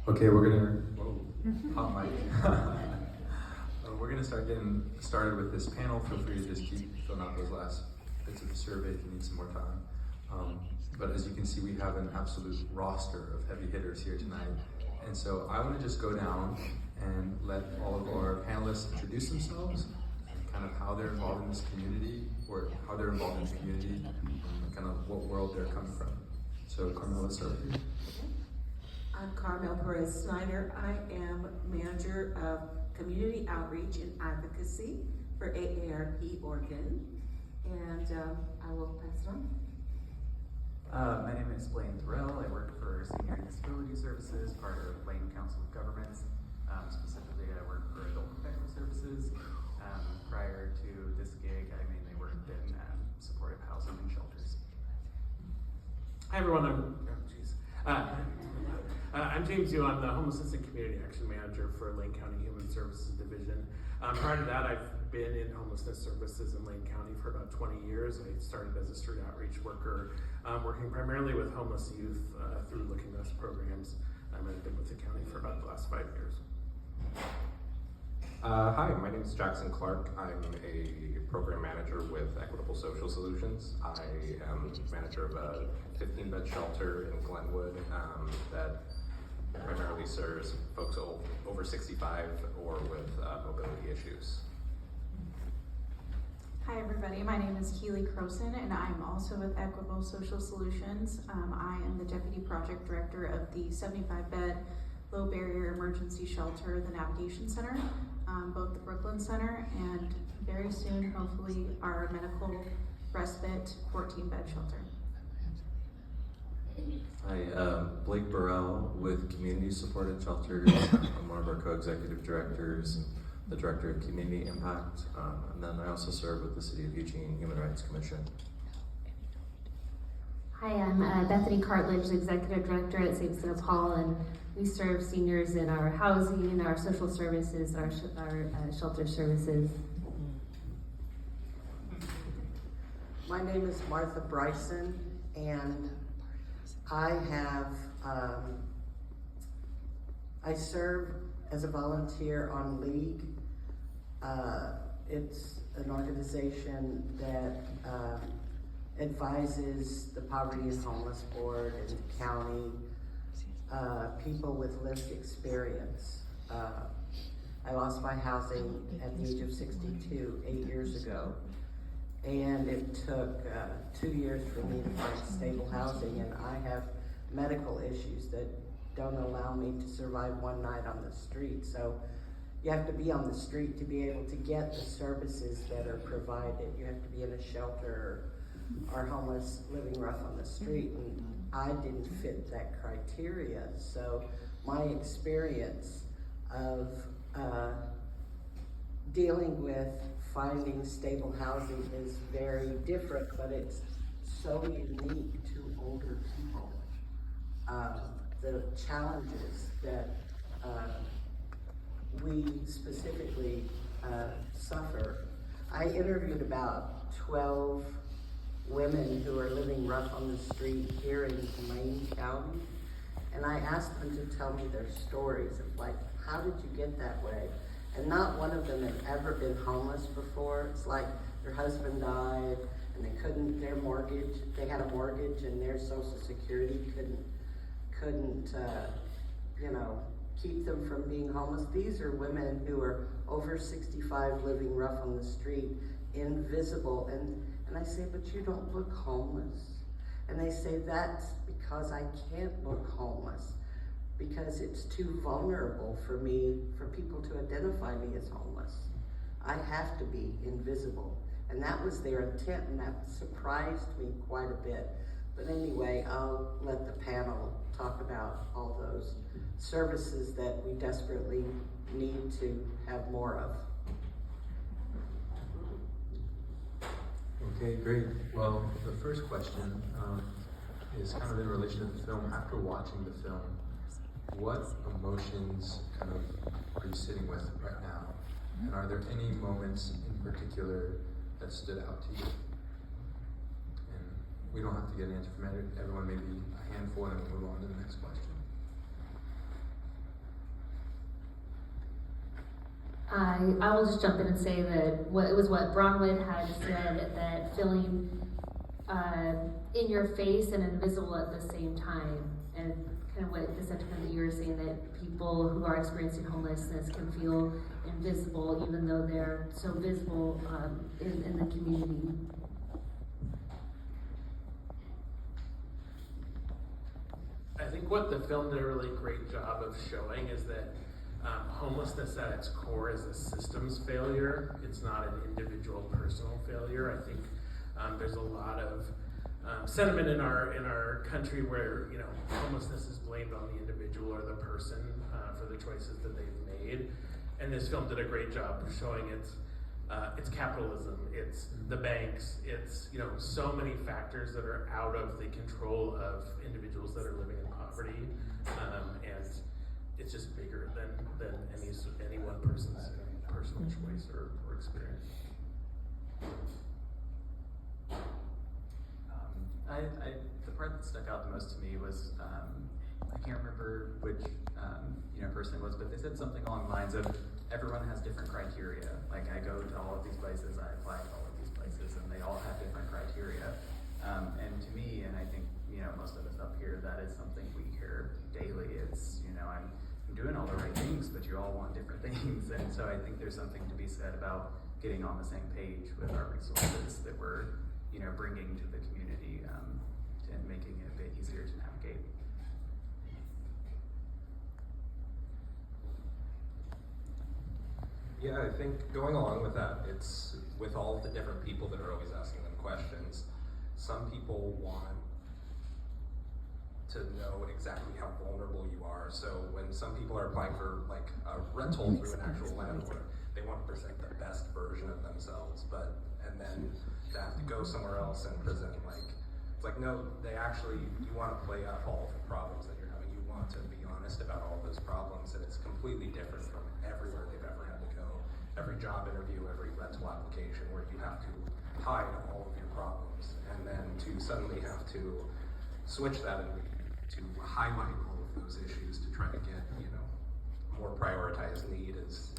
Okay, we're gonna, hot mic. We're gonna start getting started with this panel. Feel free to just keep filling out those last bits of the survey if you need some more time. But as you can see, we have an absolute roster of heavy hitters here tonight. And so I wanna just go down and let all of our panelists introduce themselves and kind of how they're involved in this community, or how they're involved in the community, and kind of what world they're coming from. So Carmel, let's start with you. I'm Carmel Perez Snyder. I am Manager of Community Outreach and Advocacy for AARP Oregon. And I will pass it on. My name is Blaine Thorell. I work for Senior Disability Services, part of Blaine Council of Governments. Specifically, I work for Adult Protective Services. Prior to this gig, I mainly worked in supportive housing and shelters. Hi everyone, I'm James Yu. I'm the Homelessness and Community Action Manager for Lane County Human Services Division. Prior to that, I've been in homelessness services in Lane County for about 20 years. I started as a street outreach worker, working primarily with homeless youth through Looking West programs. I've been with the county for about the last 5 years. Hi, my name is Jackson Clark. I'm a program manager with Equitable Social Solutions. I am manager of a 15-bed shelter in Glenwood that primarily serves folks over 65 or with mobility issues. Hi everybody, my name is Keely Croson and I'm also with Equitable Social Solutions. I am the Deputy Project Director of the 75-bed low barrier emergency shelter, the Navigation Center, both the Brooklyn Center and very soon, hopefully, our medical respite 14-bed shelter. Hi, Blake Burrell with Community Supported Shelters. I'm one of our co-executive directors and the director of Community Impact. And then I also serve with the City of Eugene Human Rights Commission. Hi, I'm Bethany Cartledge, the Executive Director at St. St. Paul, and we serve seniors in our housing, our social services, our shelter services. My name is Martha Bryson, and I serve as a volunteer on League. It's an organization that advises the Poverty and Homeless Board and the county, people with lived experience. I lost my housing at the age of 62, 8 years ago. And it took 2 years for me to find stable housing, and I have medical issues that don't allow me to survive one night on the street. So you have to be on the street to be able to get the services that are provided. You have to be in a shelter or homeless, living rough on the street, and I didn't fit that criteria. So my experience of dealing with finding stable housing is very different, but it's so unique to older people. The challenges that we specifically suffer. I interviewed about 12 women who are living rough on the street here in Lane County, and I asked them to tell me their stories of like, how did you get that way? And not one of them had ever been homeless before. It's like their husband died and they couldn't, they had a mortgage and their Social Security couldn't keep them from being homeless. These are women who are over 65 living rough on the street, invisible. And I say, but you don't look homeless. And they say, that's because I can't look homeless, because it's too vulnerable for people to identify me as homeless. I have to be invisible. And that was their intent, and that surprised me quite a bit. But anyway, I'll let the panel talk about all those services that we desperately need to have more of. Okay, great. Well, the first question is kind of in relation to the film. After watching the film, what emotions kind of are you sitting with right now? And are there any moments in particular that stood out to you? And we don't have to get an answer from everyone, maybe a handful, and then we'll move on to the next question. I will just jump in and say that it was what Bronwyn had said, that feeling in your face and invisible at the same time, and kind of what the sentiment that you were saying, that people who are experiencing homelessness can feel invisible even though they're so visible in the community. I think what the film did a really great job of showing is that homelessness at its core is a systems failure. It's not an individual personal failure. I think there's a lot of sentiment in our country where, you know, homelessness is blamed on the individual or the person for the choices that they've made. And this film did a great job of showing it's capitalism, it's the banks, it's, you know, so many factors that are out of the control of individuals that are living in poverty, and it's just bigger than any one person's personal choice or experience. The part that stuck out the most to me was, I can't remember which person it was, but they said something along the lines of, everyone has different criteria. Like, I go to all of these places, I apply to all of these places, and they all have different criteria. And to me, and I think, you know, most of us up here, that is something we hear daily. It's, you know, I'm doing all the right things, but you all want different things. And so I think there's something to be said about getting on the same page with our resources that we're, you know, bringing to the community, and making it a bit easier to navigate. Yeah, I think going along with that, it's with all of the different people that are always asking them questions, some people want to know exactly how vulnerable you are. So when some people are applying for like a rental through an actual landlord, they want to present the best version of themselves, and then to have to go somewhere else and present like, it's like, no, you want to play up all of the problems that you're having. You want to be honest about all those problems, and it's completely different from everywhere they've ever had to go. Every job interview, every rental application, where you have to hide all of your problems, and then to suddenly have to switch that and to highlight all of those issues to try to get, you know, more prioritized need is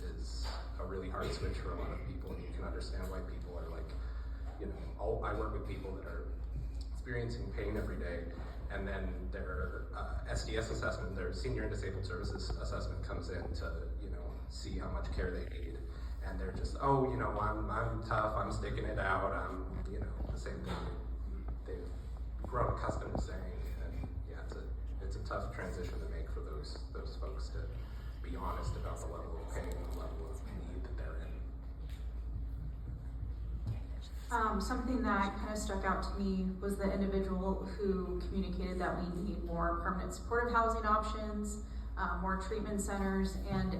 a really hard switch for a lot of people, and you can understand why people are like, you know, I work with people that are experiencing pain every day, and then their SDS assessment, their senior and disabled services assessment comes in to, you know, see how much care they need, and they're just, oh, you know, I'm tough, I'm sticking it out, I'm, you know, the same thing they've grown accustomed to saying, and yeah, it's a tough transition to make for those folks to be honest about the level of pain and the level of need that they're in. Something that kind of stuck out to me was the individual who communicated that we need more permanent supportive housing options, more treatment centers, and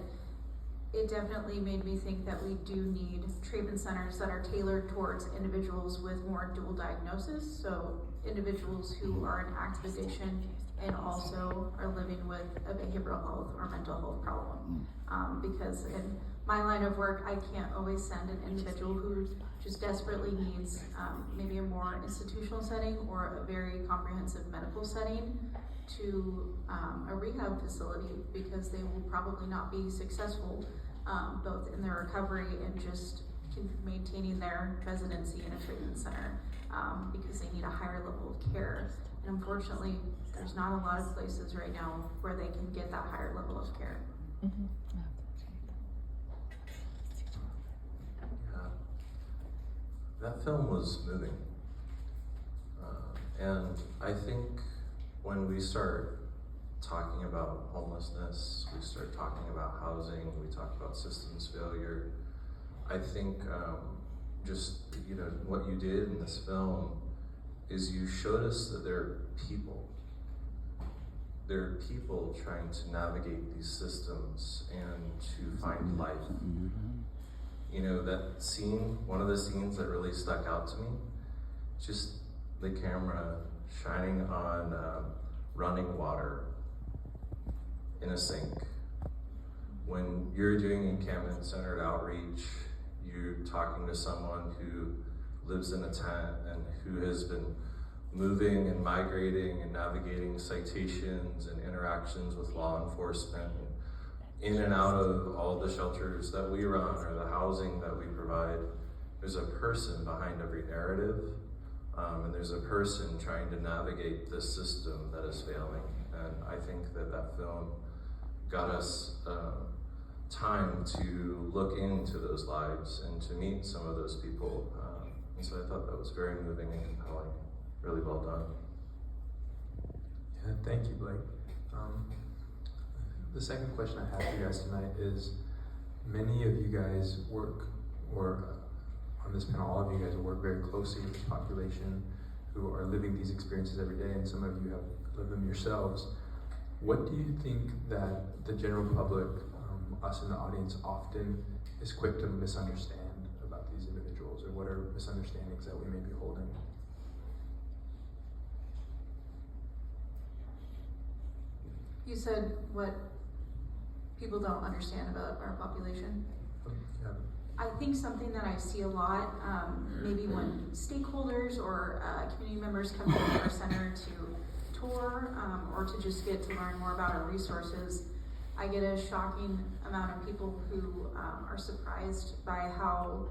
it definitely made me think that we do need treatment centers that are tailored towards individuals with more dual diagnosis, so individuals who are in active addiction and also are living with a behavioral health or mental health problem. Because in my line of work, I can't always send an individual who just desperately needs maybe a more institutional setting or a very comprehensive medical setting to a rehab facility, because they will probably not be successful both in their recovery and just maintaining their residency in a treatment center, because they need a higher level of care. And unfortunately, there's not a lot of places right now where they can get that higher level of care. Yeah. That film was moving. And I think when we start talking about homelessness, we start talking about housing, we talk about systems failure, I think just, you know, what you did in this film is you showed us that there are people. There are people trying to navigate these systems and to find life. You know, that scene, one of the scenes that really stuck out to me, just the camera shining on running water in a sink. When you're doing encampment-centered outreach, you're talking to someone who lives in a tent and who has been moving and migrating and navigating citations and interactions with law enforcement in and out of all the shelters that we run or the housing that we provide, there's a person behind every narrative, and there's a person trying to navigate this system that is failing. And I think that film got us time to look into those lives and to meet some of those people. And so I thought that was very moving and compelling. Really well done. Yeah, thank you, Blake. The second question I have for you guys tonight is, many of you guys work, or on this panel, all of you guys work very closely with this population who are living these experiences every day, and some of you have lived them yourselves. What do you think that the general public, us in the audience, often is quick to misunderstand about these individuals, or what are misunderstandings that we may be holding? You said what people don't understand about our population? Yeah. I think something that I see a lot, maybe when stakeholders or community members come to our center to tour or to just get to learn more about our resources, I get a shocking amount of people who are surprised by how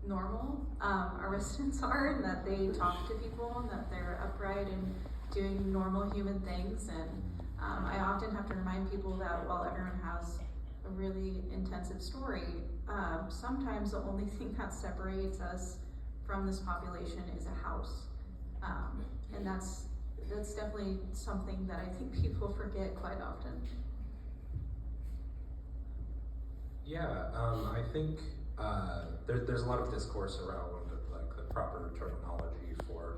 normal our residents are, and that they talk to people and that they're upright and doing normal human things. And I often have to remind people that while everyone has a really intensive story, sometimes the only thing that separates us from this population is a house. And that's definitely something that I think people forget quite often. Yeah, I think there's a lot of discourse around like the proper terminology for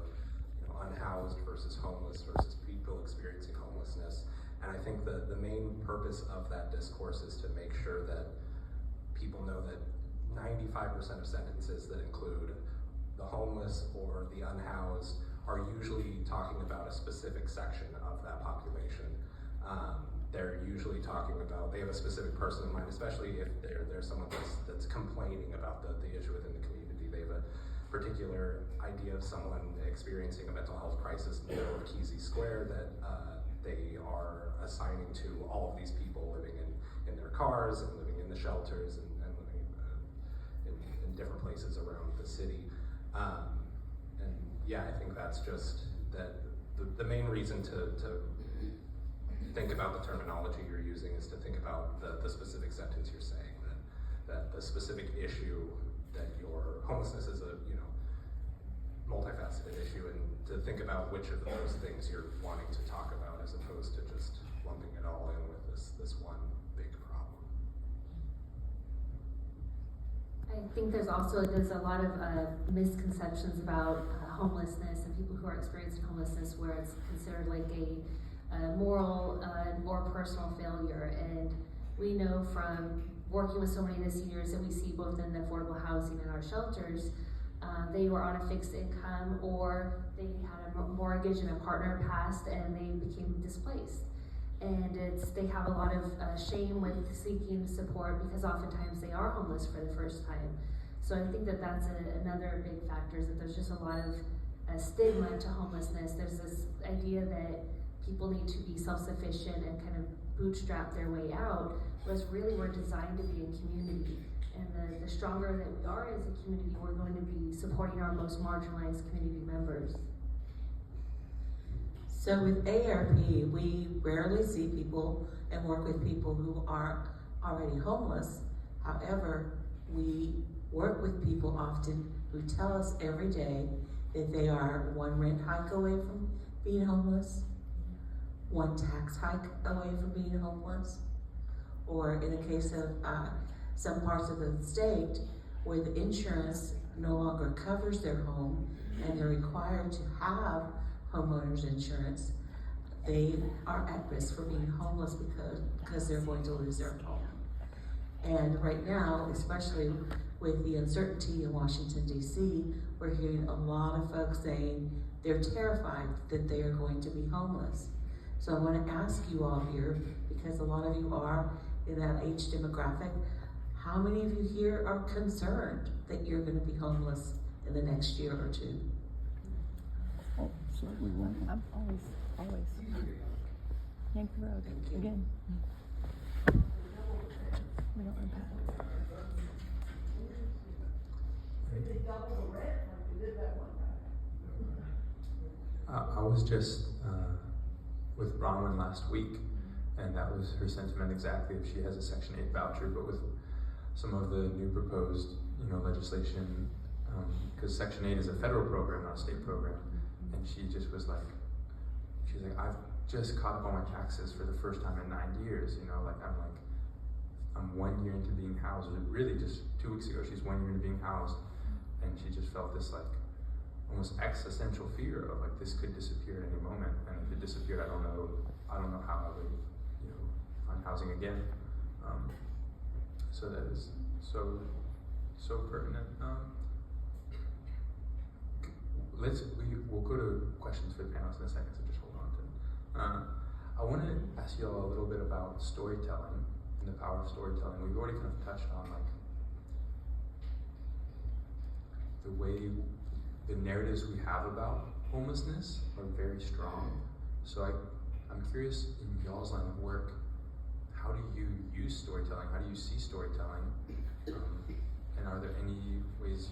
unhoused versus homeless versus people experiencing homelessness, and I think the main purpose of that discourse is to make sure that people know that 95% of sentences that include the homeless or the unhoused are usually talking about a specific section of that population. They're usually talking about, they have a specific person in mind, especially if there's someone that's complaining about the issue within the community. They have a particular idea of someone experiencing a mental health crisis in the middle of Kesey Square that they are assigning to all of these people living in their cars and living in the shelters and living in different places around the city. And yeah, I think that's just that the main reason to think about the terminology you're using is to think about the specific sentence you're saying, that the specific issue, that your homelessness is a multifaceted issue, and to think about which of those things you're wanting to talk about as opposed to just lumping it all in with this one big problem. I think there's a lot of misconceptions about homelessness and people who are experiencing homelessness, where it's considered like a moral or personal failure. And we know from working with so many of the seniors that we see both in the affordable housing and our shelters, they were on a fixed income, or they had a mortgage and a partner passed and they became displaced. And they have a lot of shame with seeking support, because oftentimes they are homeless for the first time. So I think that's another big factor, is that there's just a lot of stigma to homelessness. There's this idea that people need to be self-sufficient and kind of bootstrap their way out, whereas really we're designed to be a community. And the stronger that we are as a community, we're going to be supporting our most marginalized community members. So with ARP, we rarely see people and work with people who are already homeless. However, we work with people often who tell us every day that they are one rent hike away from being homeless, one tax hike away from being homeless, or in the case of some parts of the state where the insurance no longer covers their home and they're required to have homeowners insurance, they are at risk for being homeless because they're going to lose their home. And right now, especially with the uncertainty in Washington, D.C., we're hearing a lot of folks saying they're terrified that they are going to be homeless. So I want to ask you all here, because a lot of you are in that age demographic, how many of you here are concerned that you're going to be homeless in the next year or two? Oh, certainly won't. I'm always. Yank Road Thank you. again. We don't impact. I was just with Bronwyn last week, and that was her sentiment exactly. If she has a Section 8 voucher, but with some of the new proposed, legislation, because Section 8 is a federal program, not a state program, and she just was like, she's like, I've just caught up on my taxes for the first time in 9 years. I'm 1 year into being housed. Really, just 2 weeks ago, she's 1 year into being housed, and she just felt this almost existential fear of this could disappear at any moment, and if it disappeared, I don't know how I would find housing again. So that is so pertinent. We'll go to questions for the panelists in a second, so just hold on to it. I want to ask you all a little bit about storytelling and the power of storytelling. We've already kind of touched on the way the narratives we have about homelessness are very strong. So I'm curious, in y'all's line of work, how do you use storytelling? How do you see storytelling? And are there any ways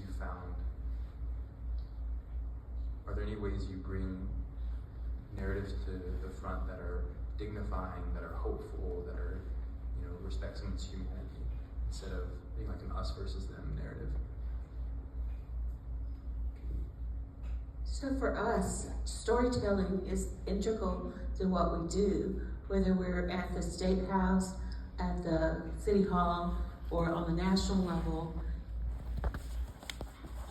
you bring narratives to the front that are dignifying, that are hopeful, that are, respect someone's humanity, instead of being an us versus them narrative? So for us, storytelling is integral to what we do, whether we're at the State House, at the City Hall, or on the national level.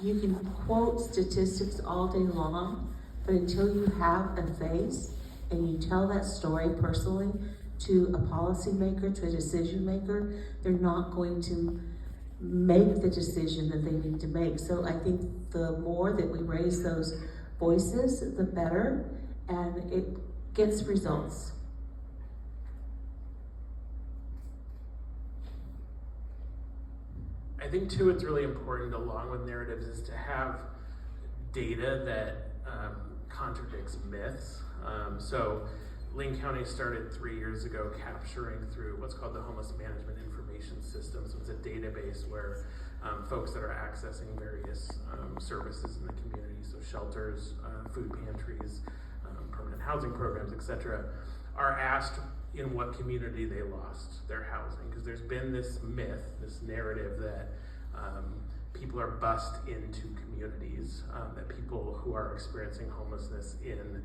You can quote statistics all day long, but until you have a face and you tell that story personally to a policymaker, to a decision maker, they're not going to make the decision that they need to make. So I think the more that we raise those voices, the better, and it gets results. I think too, it's really important along with narratives is to have data that contradicts myths. So Lane County started 3 years ago capturing through what's called the Homeless Management Information System. So it's a database where folks that are accessing various services in the community, so shelters, food pantries, permanent housing programs, etc., are asked in what community they lost their housing. Because there's been this myth, this narrative that people are bussed into communities, that people who are experiencing homelessness in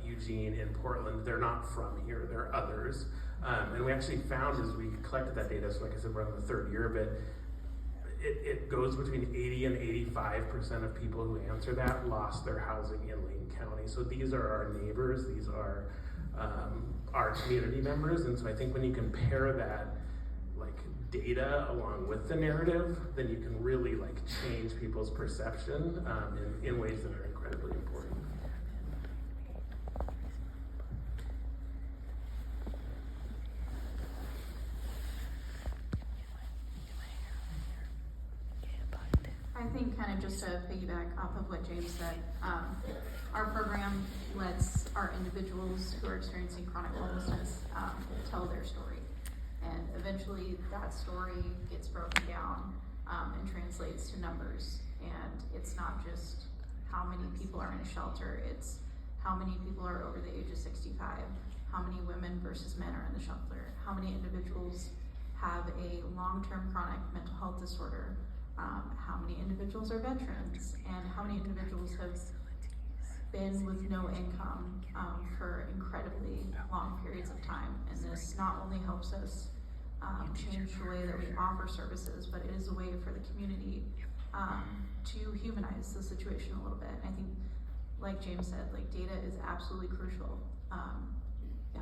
Eugene, in Portland, they're not from here, they're others. And we actually found as we collected that data, so like I said, we're on the third year of it, it goes between 80 and 85% of people who answer that lost their housing in Lane County. So these are our neighbors, these are our community members, and so I think when you compare that data along with the narrative, then you can really change people's perception in ways that are incredibly important. I think kind of just to piggyback off of what James said, our program lets our individuals who are experiencing chronic homelessness tell their story. And eventually that story gets broken down and translates to numbers. And it's not just how many people are in a shelter, it's how many people are over the age of 65, how many women versus men are in the shelter, how many individuals have a long-term chronic mental health disorder, how many individuals are veterans, and how many individuals have been with no income for incredibly long periods of time. And this not only helps us change the way that we offer services, but it is a way for the community to humanize the situation a little bit. And I think, like James said, data is absolutely crucial. Yeah.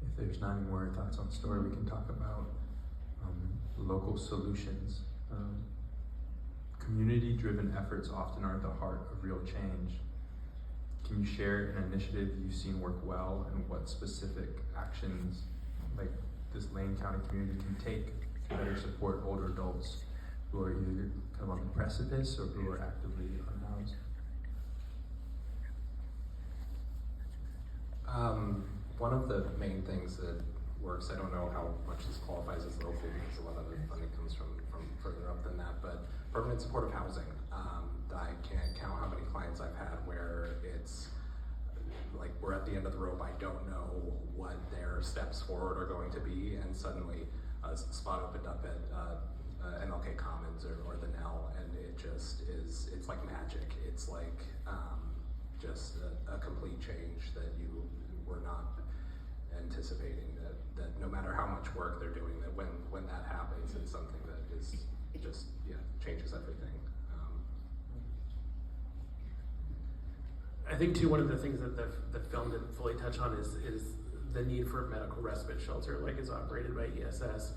If there's not any more thoughts on the story, we can talk about local solutions. Community-driven efforts often are at the heart of real change. Can you share an initiative you've seen work well, and what specific actions this Lane County community can take to better support older adults who are either kind of on the precipice or who are actively unhoused? One of the main things that works, I don't know how much this qualifies as local because a lot of the funding comes from further up than that, but permanent supportive housing. I can't count how many clients I've had where it's like we're at the end of the rope, I don't know what their steps forward are going to be, and suddenly a spot opened up at MLK Commons or the Nell, and it just is, it's like magic. It's like just a complete change that you were not anticipating, that no matter how much work they're doing, that when that happens, it's something that is just, changes everything. I think too, one of the things that the film didn't fully touch on is the need for medical respite shelter, like is operated by ESS.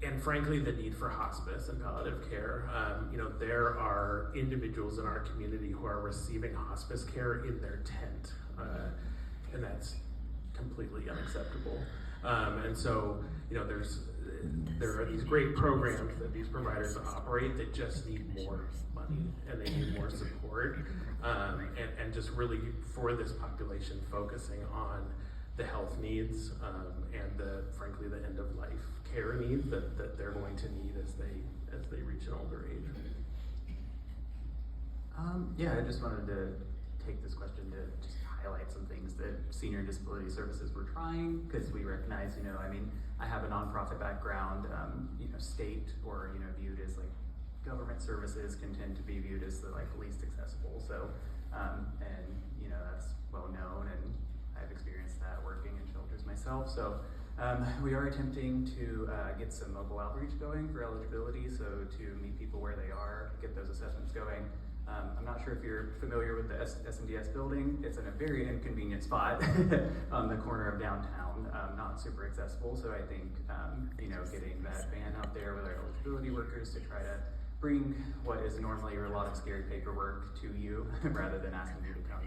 And frankly, the need for hospice and palliative care. There are individuals in our community who are receiving hospice care in their tent, and that's completely unacceptable. And so, there are these great programs that these providers operate that just need more money and they need more support, and just really for this population focusing on the health needs and frankly the end of life care needs that they're going to need as they reach an older age. I just wanted to take this question to just highlight some things that Senior and Disability Services were trying, because we recognize, I have a nonprofit background, state or, viewed as like government services can tend to be viewed as the least accessible. So, that's well known, and I've experienced that working in shelters myself. So we are attempting to get some mobile outreach going for eligibility, so to meet people where they are, get those assessments going. I'm not sure if you're familiar with the SMDS building. It's in a very inconvenient spot on the corner of downtown, not super accessible. So I think, getting that van out there with our eligibility workers to try to bring what is normally a lot of scary paperwork to you rather than asking you to come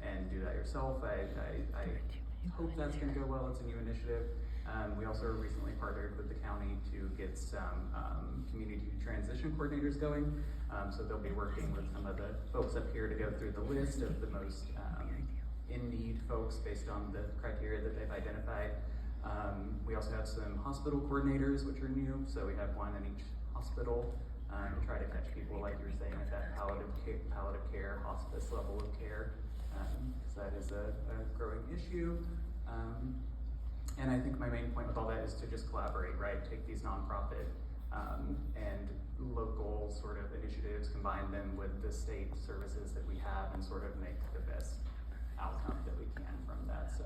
and do that yourself. I hope that's going to go well. It's a new initiative. We also recently partnered with the county to get some community transition coordinators going. So they'll be working with some of the folks up here to go through the list of the most in-need folks based on the criteria that they've identified. We also have some hospital coordinators, which are new. So we have one in each hospital to try to catch people, like you were saying, at that palliative care, hospice level of care. Because that is a growing issue. And I think my main point with all that is to just collaborate, right? Take these nonprofit and local sort of initiatives, combine them with the state services that we have, and sort of make the best outcome that we can from that. So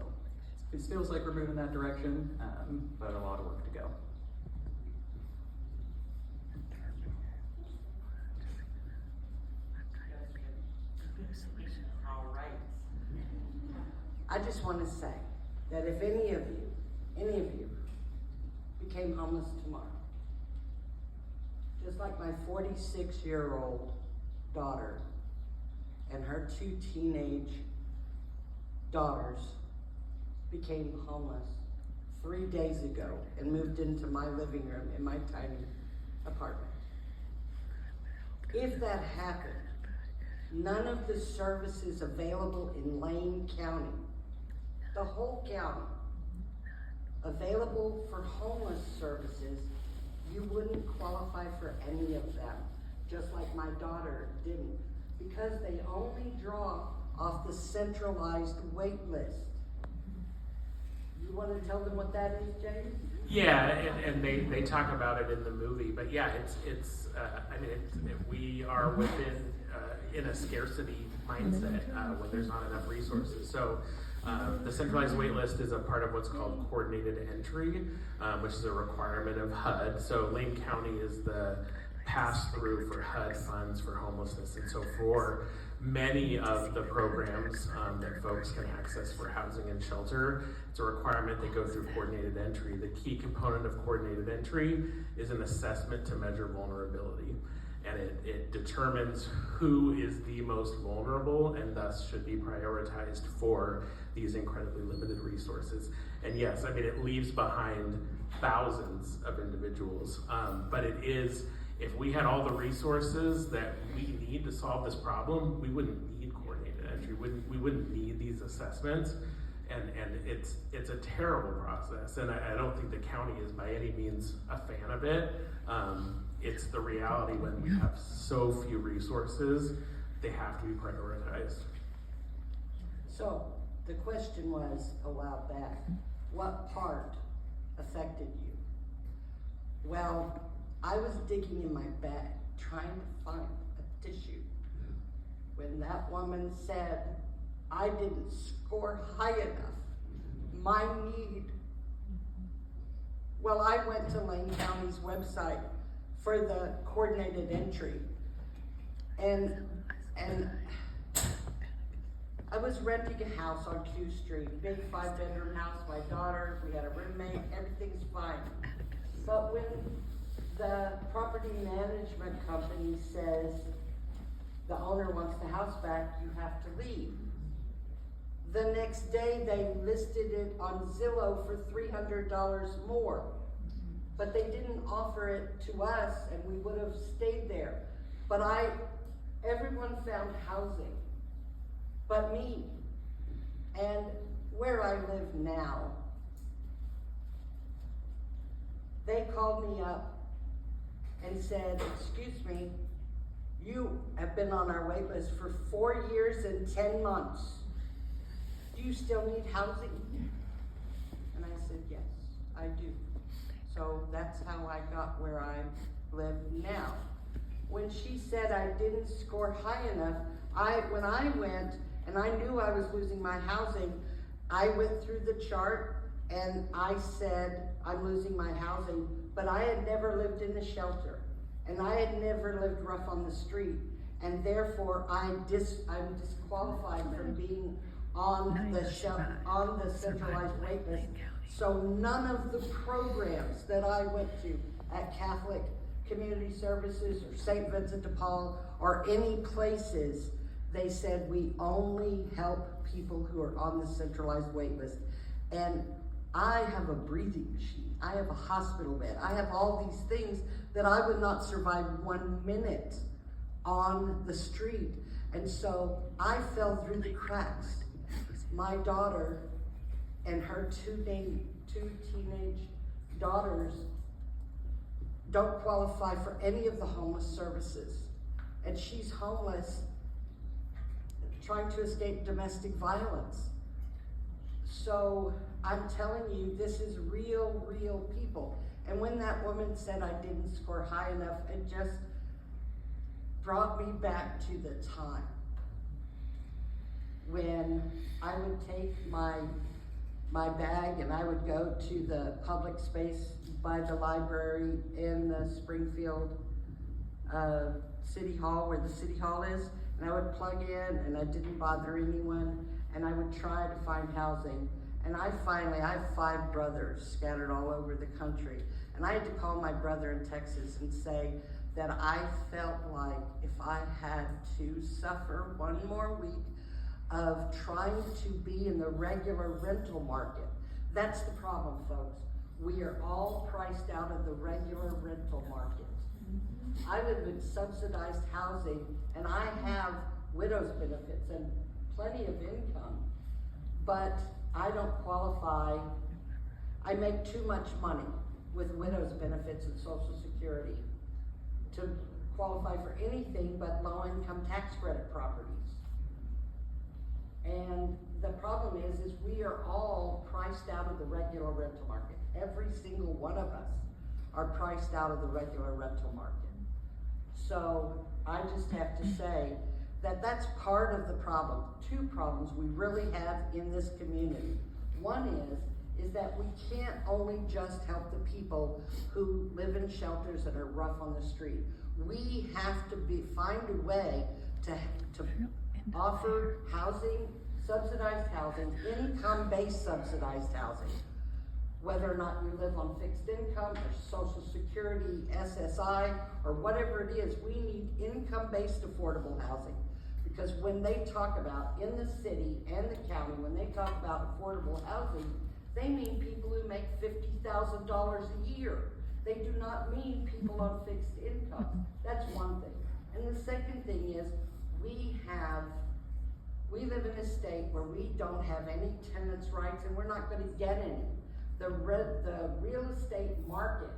it feels like we're moving in that direction, but a lot of work to go. All right. I just want to say that if any of you became homeless tomorrow, just like my 46-year-old daughter and her 2 teenage daughters became homeless 3 days ago and moved into my living room in my tiny apartment. If that happened, none of the services available in Lane County, the whole county, available for homeless services, you wouldn't qualify for any of them, just like my daughter didn't, because they only draw off the centralized wait list. You want to tell them what that is, James? Yeah, and they talk about it in the movie, but yeah, we are within in a scarcity mindset when there's not enough resources. So the centralized wait list is a part of what's called coordinated entry, which is a requirement of HUD. So Lane County is the pass-through for HUD funds for homelessness, and so for many of the programs that folks can access for housing and shelter, it's a requirement they go through coordinated entry. The key component of coordinated entry is an assessment to measure vulnerability. And it determines who is the most vulnerable and thus should be prioritized for these incredibly limited resources. And yes, it leaves behind thousands of individuals, but it is If we had all the resources that we need to solve this problem, we wouldn't need coordinated entry, we wouldn't need these assessments. And it's a terrible process, and I don't think the county is by any means a fan of it. It's the reality when we have so few resources, they have to be prioritized. So, the question was a while back, what part affected you? Well, I was digging in my bag, trying to find a tissue, when that woman said, I didn't score high enough, my need. Well, I went to Lane County's website for the coordinated entry, and I was renting a house on Q Street, big 5-bedroom house, my daughter, we had a roommate, everything's fine. But when the property management company says the owner wants the house back, you have to leave. The next day, they listed it on Zillow for $300 more. But they didn't offer it to us, and we would have stayed there. But everyone found housing, but me. And where I live now, they called me up and said, excuse me, you have been on our wait list for 4 years and 10 months. Do you still need housing? And I said, yes, I do. So that's how I got where I live now. When she said I didn't score high enough, when I went and I knew I was losing my housing, I went through the chart and I said, I'm losing my housing, but I had never lived in a shelter and I had never lived rough on the street, and therefore I'm disqualified from being on the centralized wait list. So none of the programs that I went to at Catholic Community Services or St. Vincent de Paul or any places, they said we only help people who are on the centralized wait list. And I have a breathing machine, I have a hospital bed, I have all these things that I would not survive 1 minute on the street. And so I fell through the cracks. My daughter and her two teenage daughters don't qualify for any of the homeless services. And she's homeless, trying to escape domestic violence. So I'm telling you, this is real people. And when that woman said I didn't score high enough, it just brought me back to the time when I would take my bag and I would go to the public space by the library in the Springfield City Hall, where the City Hall is, and I would plug in and I didn't bother anyone, and I would try to find housing. And I have 5 brothers scattered all over the country, and I had to call my brother in Texas and say that I felt like if I had to suffer 1 more week of trying to be in the regular rental market. That's the problem, folks. We are all priced out of the regular rental market. I live in subsidized housing, and I have widow's benefits and plenty of income, but I don't qualify. I make too much money with widow's benefits and Social Security to qualify for anything but low-income tax credit properties. And the problem is we are all priced out of the regular rental market. Every single one of us are priced out of the regular rental market. So I just have to say that that's part of the problem. 2 problems we really have in this community. One is that we can't only just help the people who live in shelters and are rough on the street. We have to find a way to offer housing, subsidized housing, income-based subsidized housing. Whether or not you live on fixed income or Social Security, SSI, or whatever it is, we need income-based affordable housing. Because when they talk about, in the city and the county, when they talk about affordable housing, they mean people who make $50,000 a year. They do not mean people on fixed income. That's one thing. And the second thing is, we live in a state where we don't have any tenants' rights, and we're not gonna get any. The real estate market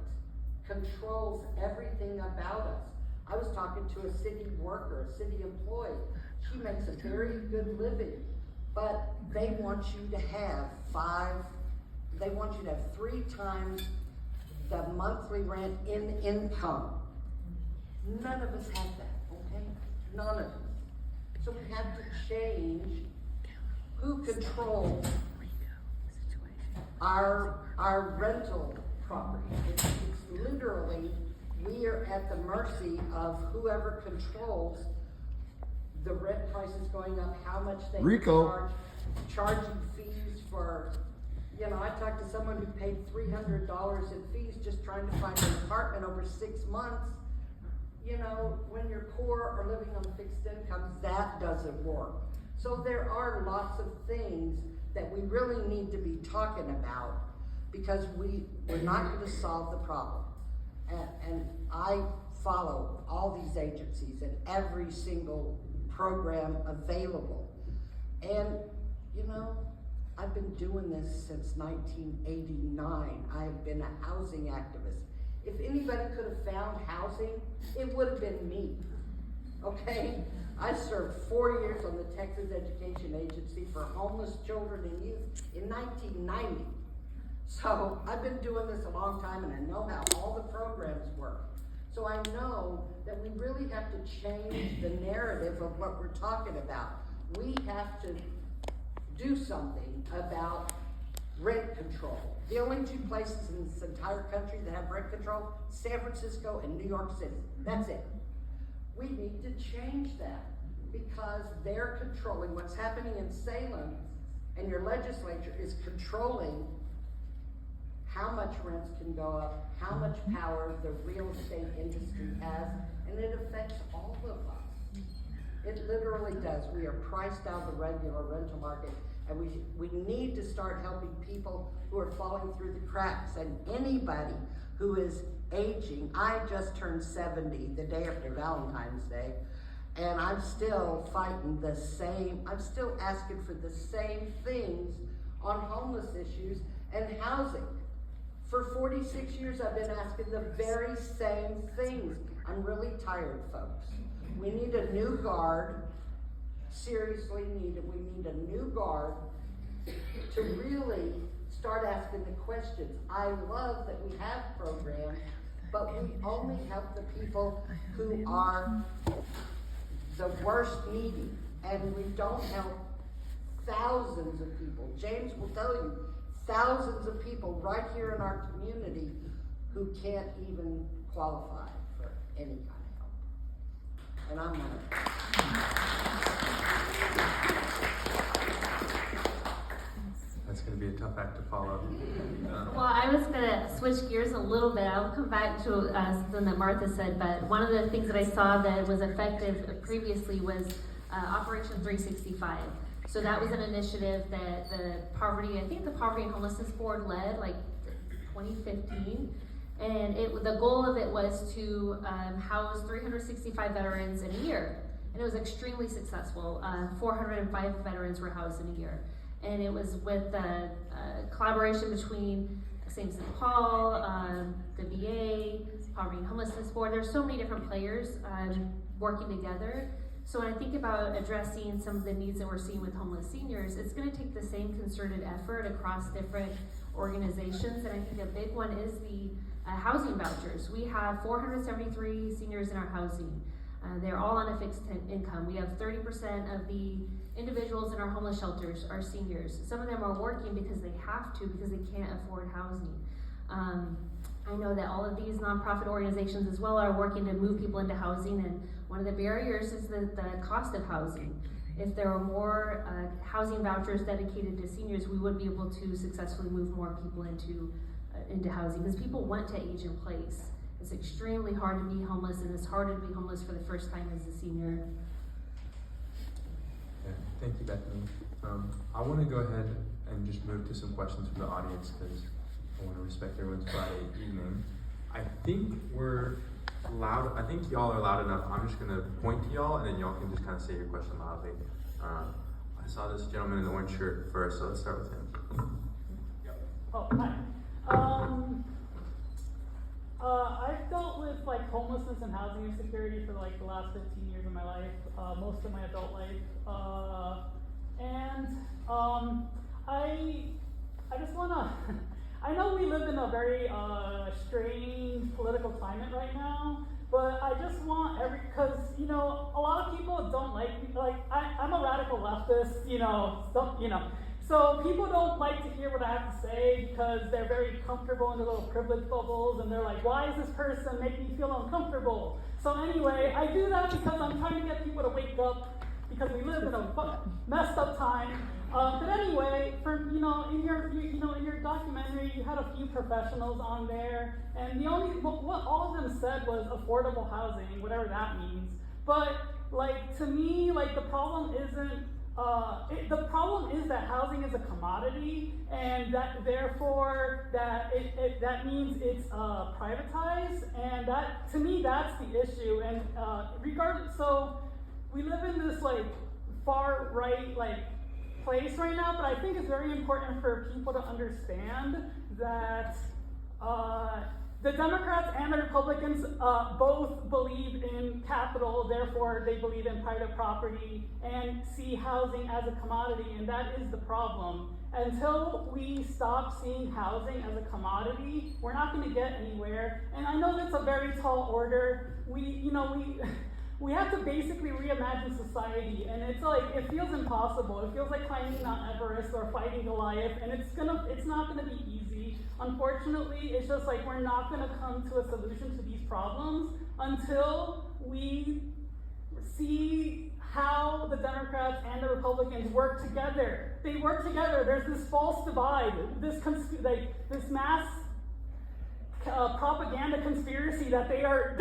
controls everything about us. I was talking to a city worker, a city employee. She makes a very good living, but they want you to have 3 times the monthly rent in income. None of us have that, okay? None of us. So we have to change who controls our rental property. It's literally, we are at the mercy of whoever controls the rent prices going up, how much they Rico. charging fees for, I talked to someone who paid $300 in fees just trying to find an apartment over 6 months. When you're poor or living on fixed income, that doesn't work. So there are lots of things that we really need to be talking about, because we're not gonna solve the problem. And I follow all these agencies and every single program available. And, I've been doing this since 1989. I have been a housing activist. If anybody could have found housing, it would have been me, okay? I served 4 years on the Texas Education Agency for homeless children and youth in 1990. So I've been doing this a long time, and I know how all the programs work. So I know that we really have to change the narrative of what we're talking about. We have to do something about rent control. The only 2 places in this entire country that have rent control, San Francisco and New York City. That's it. We need to change that, because they're controlling what's happening in Salem, and your legislature is controlling how much rents can go up, how much power the real estate industry has, and it affects all of us. It literally does. We are priced out of the regular rental market, and we need to start helping people who are falling through the cracks, and anybody who is aging. I just turned 70 the day after Valentine's Day, and I'm still fighting I'm still asking for the same things on homeless issues and housing. For 46 years, I've been asking the very same things. I'm really tired, folks. We need a new guard, seriously needed. We need a new guard to really start asking the questions. I love that we have programs, but we only help the people who are the worst needy, and we don't help thousands of people. James will tell you, thousands of people right here in our community who can't even qualify for any kind of help. And I'm one of them. That's going to be a tough act to follow. Well, I was gonna switch gears a little bit. I'll come back to something that Martha said, but one of the things that I saw that was effective previously was Operation 365. So that was an initiative that the Poverty and Homelessness Board led, like 2015. And the goal of it was to house 365 veterans in a year. And it was extremely successful. 405 veterans were housed in a year. And it was with the collaboration between St. Paul, the VA, Poverty and Homelessness Board. There's so many different players working together. So when I think about addressing some of the needs that we're seeing with homeless seniors, it's going to take the same concerted effort across different organizations. And I think a big one is the housing vouchers. We have 473 seniors in our housing. They're all on a fixed income. We have 30% of the individuals in our homeless shelters are seniors. Some of them are working because they have to, because they can't afford housing. I know that all of these nonprofit organizations as well are working to move people into housing, and one of the barriers is the cost of housing. If there were more housing vouchers dedicated to seniors, we would be able to successfully move more people into housing, because people want to age in place. It's extremely hard to be homeless, and it's harder to be homeless for the first time as a senior. Yeah, thank you, Bethany. I want to go ahead and just move to some questions from the audience, because I want to respect everyone's Friday evening. I think we're loud. I think y'all are loud enough. I'm just gonna point to y'all, and then y'all can just kind of say your question loudly. I saw this gentleman in the orange shirt first, so let's start with him. Oh, hi. I've dealt with like homelessness and housing insecurity for like the last 15 years of my life, most of my adult life. I just wanna, I know we live in a very strange political climate right now, but I just want because, you know, a lot of people don't like I'm a radical leftist, so people don't like to hear what I have to say because they're very comfortable in their little privilege bubbles, and they're like, why is this person making me feel uncomfortable? So anyway, I do that because I'm trying to get people to wake up, because we live in a messed up time. But anyway, in your documentary, you had a few professionals on there, and what all of them said was affordable housing, whatever that means. But like, to me, like, the problem isn't. The problem is that housing is a commodity, and that therefore that means it's privatized, and that, to me, that's the issue. And regardless, so we live in this like far right like place right now, but I think it's very important for people to understand that the Democrats and the Republicans both believe in capital, therefore they believe in private property and see housing as a commodity, and that is the problem. Until we stop seeing housing as a commodity, we're not going to get anywhere. And I know that's a very tall order. We have to basically reimagine society, and it's like, it feels impossible. It feels like climbing Mount Everest or fighting Goliath, and it's not gonna be easy. Unfortunately, it's just like, we're not gonna come to a solution to these problems until we see how the Democrats and the Republicans work together. They work together. There's this false divide, this mass propaganda conspiracy that they are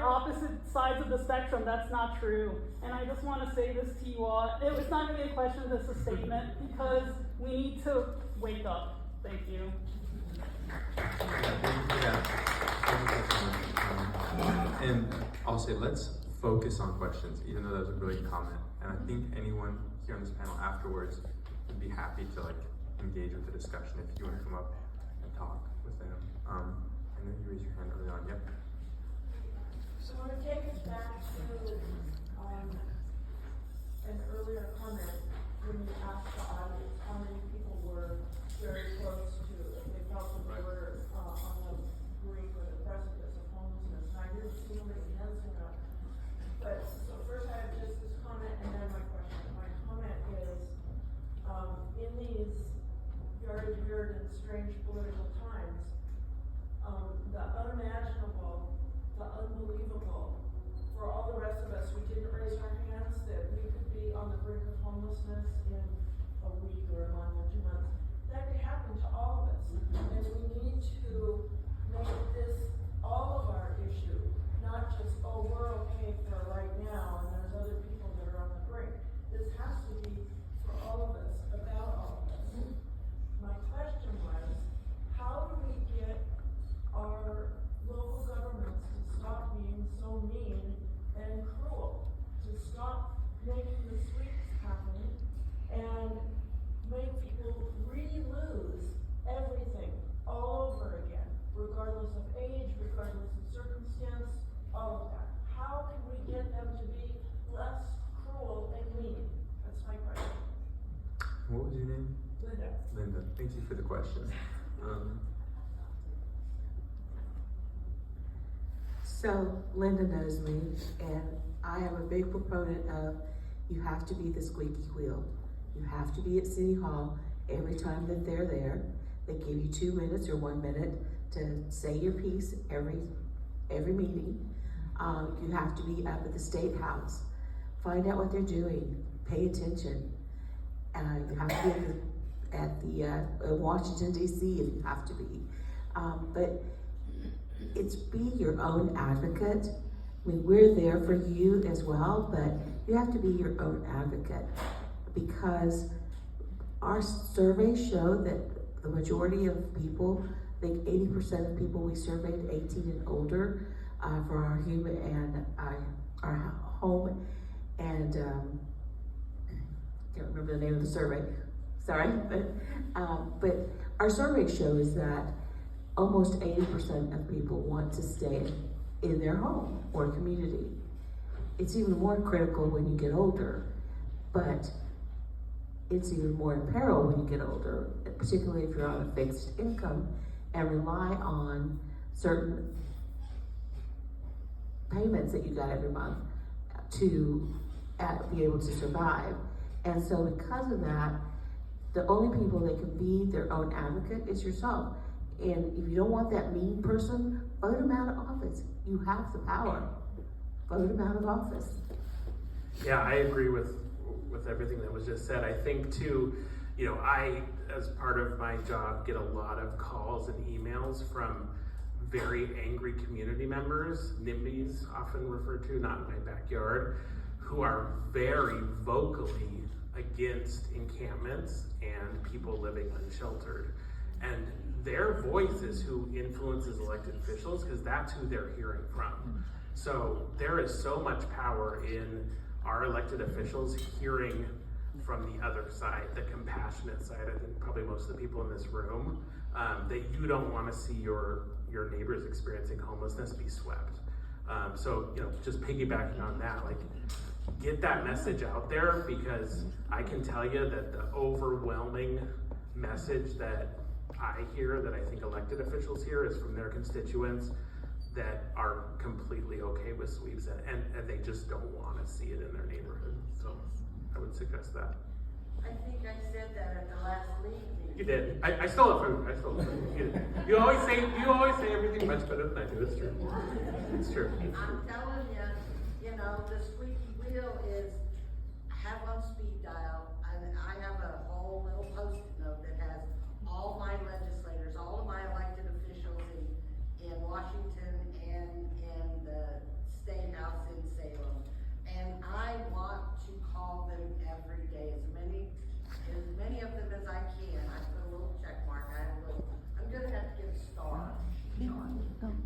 opposite sides of the spectrum. That's not true. And I just want to say this to you all. It's not really a question, it's a statement, because we need to wake up. Thank you. And I'll say, let's focus on questions, even though that was a brilliant comment. And I think anyone here on this panel afterwards would be happy to like engage with the discussion if you want to come up and talk with them. I know you raised your hand early on. Yep. So I want to take us back to an earlier comment when you asked the audience how many people were very close to, if they felt that they were on the brink or the precipice of homelessness. And I didn't see anybody hands up. But so first I have just this comment and then my question. My comment is, in these very weird and strange political times, the unimaginable, the unbelievable, for all the rest of us, we didn't raise our hands that we could be on the brink of homelessness in a week or a month or 2 months. That could happen to all of us. And we need to make this all of our issue, not just, oh, we're okay for right now and there's other people that are on the brink. This has to be for all of us, about all of us. My question was, how do we get our local governments to stop being so mean and cruel, to stop making the sweeps happen and make people re-lose everything all over again, regardless of age, regardless of circumstance, all of that. How can we get them to be less cruel and mean? That's my question. What was your name? Linda. Linda. Thank you for the question. So Linda knows me, and I am a big proponent of, you have to be the squeaky wheel. You have to be at City Hall every time that they're there. They give you 2 minutes or 1 minute to say your piece every meeting. You have to be up at the State House. Find out what they're doing. Pay attention. You have to be at the Washington D.C. if you have to be. But it's be your own advocate. I mean, we're there for you as well, but you have to be your own advocate, because our surveys show that the majority of people think 80% of people we surveyed 18 and older for our human and our home and can't remember the name of the survey. Sorry, but our survey shows that almost 80% of people want to stay in their home or community. It's even more critical when you get older, but it's even more in peril when you get older, particularly if you're on a fixed income and rely on certain payments that you got every month to be able to survive. And so because of that, the only people that can be their own advocate is yourself. And if you don't want that mean person, vote them out of office. You have the power. Vote them out of office. Yeah, I agree with everything that was just said. I think too, you know, I, as part of my job, get a lot of calls and emails from very angry community members, NIMBYs often referred to, not in my backyard, who are very vocally against encampments and people living unsheltered. And their voice is who influences elected officials, because that's who they're hearing from. So there is so much power in our elected officials hearing from the other side, the compassionate side. I think probably most of the people in this room, that you don't want to see your neighbors experiencing homelessness be swept. So, you know, just piggybacking on that, like, get that message out there, because I can tell you that the overwhelming message that I hear, that I think elected officials hear, is from their constituents that are completely okay with sweeps, and they just don't want to see it in their neighborhood. So I would suggest that. I think I said that at the last league meeting. You did. I stole it from you. You always say everything much better than I do. It's true. It's true. I'm telling you, you know, the squeaky wheel is have on speed dial, and I have a whole little post-it note that has all my legislators, all of my elected officials in Washington and in the State House in Salem. And I want to call them every day, as many of them as I can. I put a little check mark, I'm gonna have to get a star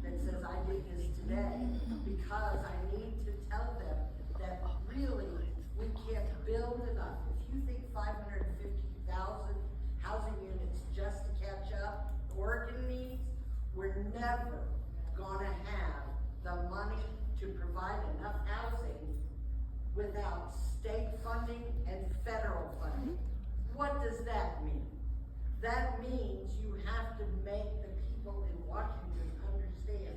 that says I did this today, because I need to tell them that really, we can't build enough. If you think 550,000 housing units just to catch up Oregon needs, we're never gonna have the money to provide enough housing without state funding and federal funding. What does that mean? That means you have to make the people in Washington understand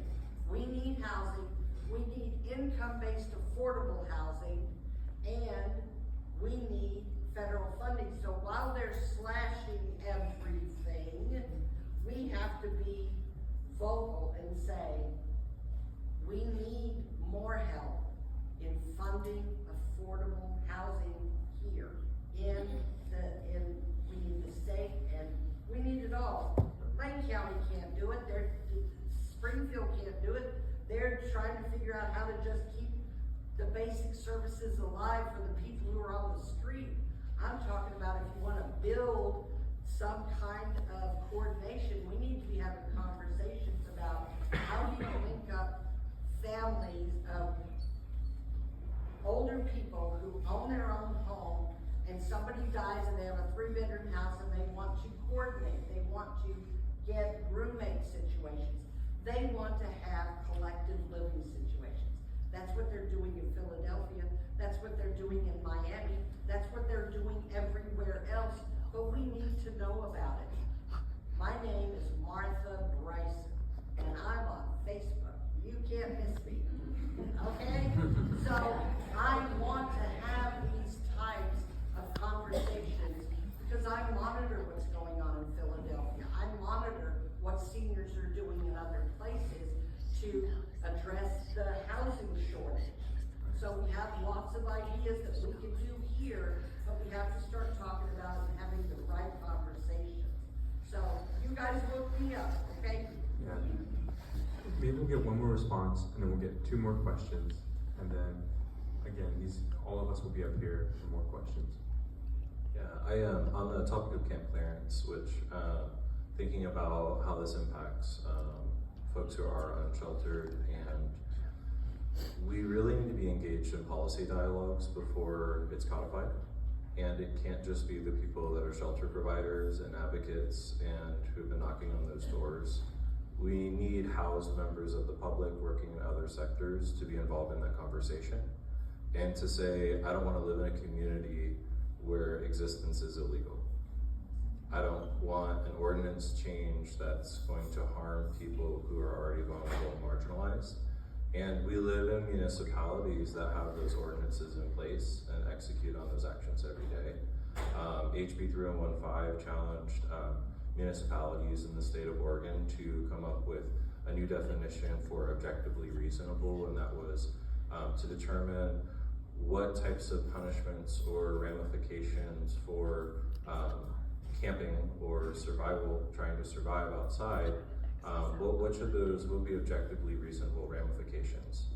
we need housing, we need income-based affordable housing, and we need federal funding. So while they're slashing everything, we have to be vocal and say, we need more help in funding affordable housing here we need the state, and we need it all. Lane County can't do it. Springfield can't do it. They're trying to figure out how to just keep the basic services alive for the people who are on the street. I'm talking about if you want to build some kind of coordination, we need to be having conversations about how do you link up families of older people who own their own home, and somebody dies and they have a 3-bedroom house and they want to coordinate, they want to get roommate situations, they want to have collective living situations. That's what they're doing in Philadelphia, that's what they're doing in Miami, that's what they're doing everywhere else, but we need to know about it. My name is Martha Bryson, and I'm on Facebook. You can't miss me, okay? So I want to have these types of conversations because I monitor what's going on in Philadelphia. I monitor what seniors are doing in other places to address the housing shortage. So we have lots of ideas that we can do here, but we have to start talking about it and having the right conversations. So you guys look me up, okay? Yeah. Maybe we'll get one more response, and then we'll get 2 more questions, and then again, all of us will be up here for more questions. Yeah, I on the topic of camp clearance, which I thinking about how this impacts folks who are unsheltered, and we really need to be engaged in policy dialogues before it's codified. And it can't just be the people that are shelter providers and advocates and who've been knocking on those doors. We need housed members of the public working in other sectors to be involved in that conversation and to say, I don't want to live in a community where existence is illegal. I don't want an ordinance change that's going to harm people who are already vulnerable and marginalized. And we live in municipalities that have those ordinances in place and execute on those actions every day. HB 3115 challenged municipalities in the state of Oregon to come up with a new definition for objectively reasonable, and that was to determine what types of punishments or ramifications for camping or survival, trying to survive outside, which of those will be objectively reasonable ramifications.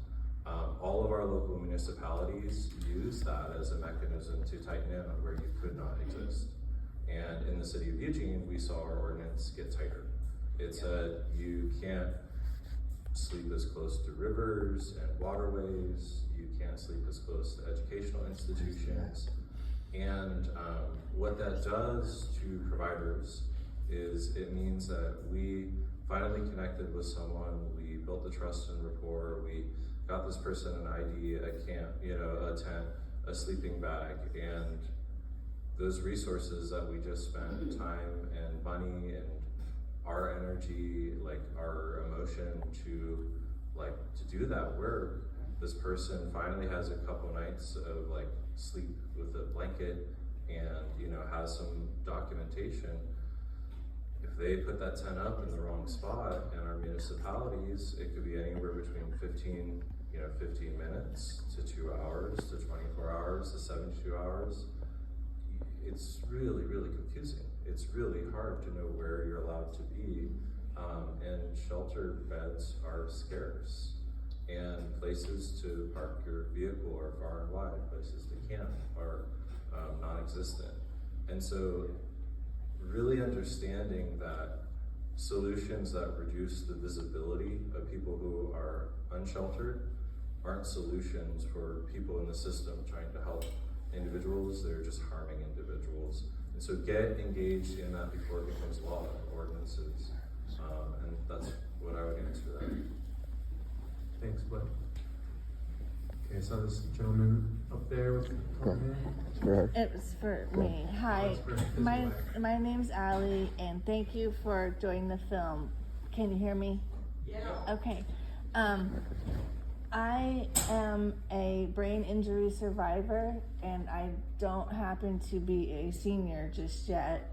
All of our local municipalities use that as a mechanism to tighten in on where you could not exist. And in the city of Eugene, we saw our ordinance get tighter. It said you can't sleep as close to rivers and waterways, you can't sleep as close to educational institutions. And what that does to providers is it means that we finally connected with someone, we built the trust and rapport, we got this person an ID, a camp, a tent, a sleeping bag, and those resources that we just spent, time and money and our energy, like our emotion to do that work, this person finally has a couple nights of sleep with a blanket and has some documentation. If they put that tent up in the wrong spot in our municipalities, it could be anywhere between 15 minutes to 2 hours to 24 hours to 72 hours. It's really, really confusing. It's really hard to know where you're allowed to be, and shelter beds are scarce, and places to park your vehicle are far and wide. Places to camp are non-existent. And so really understanding that solutions that reduce the visibility of people who are unsheltered aren't solutions for people in the system trying to help individuals, they're just harming individuals. And so get engaged in that before it becomes law or ordinances. And that's what I would answer that. Thanks, Blake. Okay, so this gentleman up there with the comment. It was for me. Hi, my name's Allie, and thank you for joining the film. Can you hear me? Yeah. Okay. I am a brain injury survivor, and I don't happen to be a senior just yet.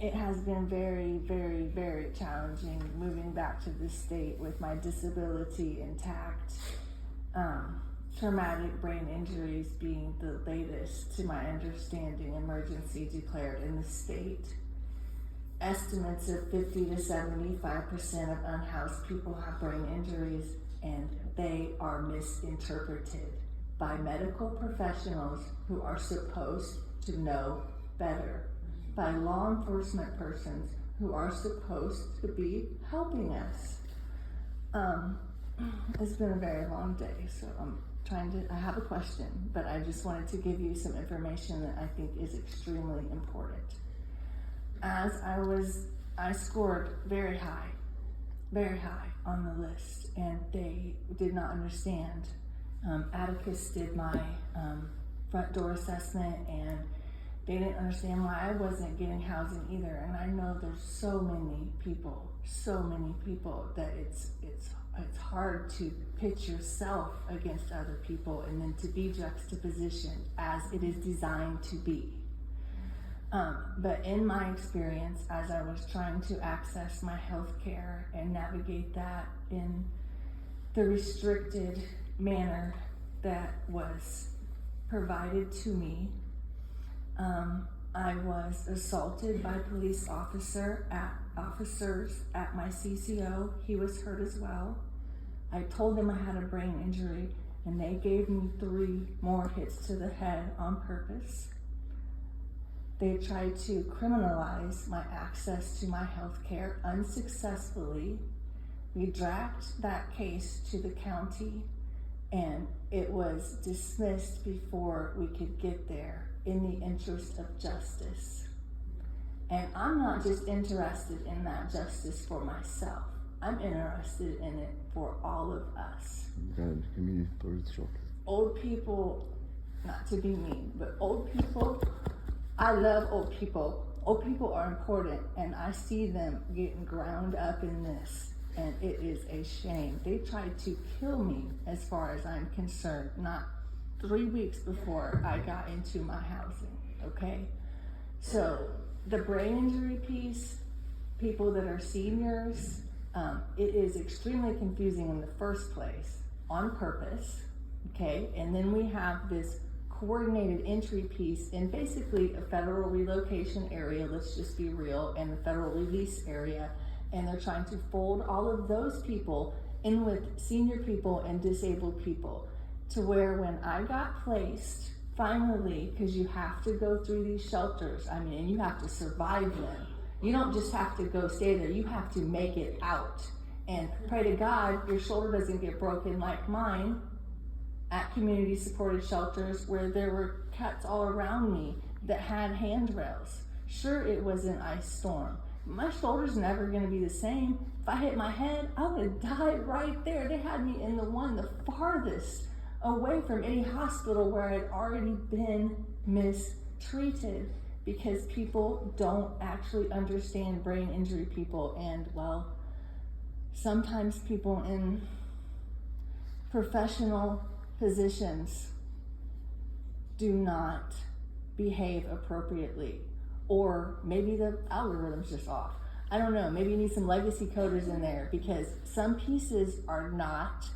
It has been very, very, very challenging moving back to the state with my disability intact. Traumatic brain injuries being the latest, to my understanding, emergency declared in the state. Estimates of 50 to 75% of unhoused people have brain injuries, and they are misinterpreted by medical professionals who are supposed to know better, by law enforcement persons who are supposed to be helping us. It's been a very long day, so I have a question, but I just wanted to give you some information that I think is extremely important. As I scored very high on the list, and they did not understand. Atticus did my front door assessment, and they didn't understand why I wasn't getting housing either. And I know there's so many people that it's hard to pitch yourself against other people and then to be juxtapositioned as it is designed to be. But in my experience, as I was trying to access my health care and navigate that in the restricted manner that was provided to me, I was assaulted by police officers at my CCO. He was hurt as well. I told them I had a brain injury, and they gave me 3 more hits to the head on purpose. They tried to criminalize my access to my health care unsuccessfully. We dragged that case to the county and it was dismissed before we could get there in the interest of justice. And I'm not just interested in that justice for myself. I'm interested in it for all of us. Got community storage shelter. Old people, not to be mean, but old people, I love old people. Old people are important and I see them getting ground up in this. And it is a shame. They tried to kill me as far as I'm concerned, not 3 weeks before I got into my housing, okay? So the brain injury piece, people that are seniors, it is extremely confusing in the first place, on purpose, okay? And then we have this coordinated entry piece in basically a federal relocation area, let's just be real, and the federal release area. And they're trying to fold all of those people in with senior people and disabled people, to where when I got placed, finally, because you have to go through these shelters, I mean, and you have to survive them. You don't just have to go stay there, you have to make it out. And pray to God your shoulder doesn't get broken like mine at community supported shelters where there were cats all around me that had handrails. Sure, it was an ice storm. My shoulder's never gonna be the same. If I hit my head, I would have died right there. They had me in the farthest away from any hospital where I'd already been mistreated, because people don't actually understand brain injury people. And well, sometimes people in professional positions do not behave appropriately. Or maybe the algorithm's just off. I don't know, maybe you need some legacy coders in there, because some pieces are not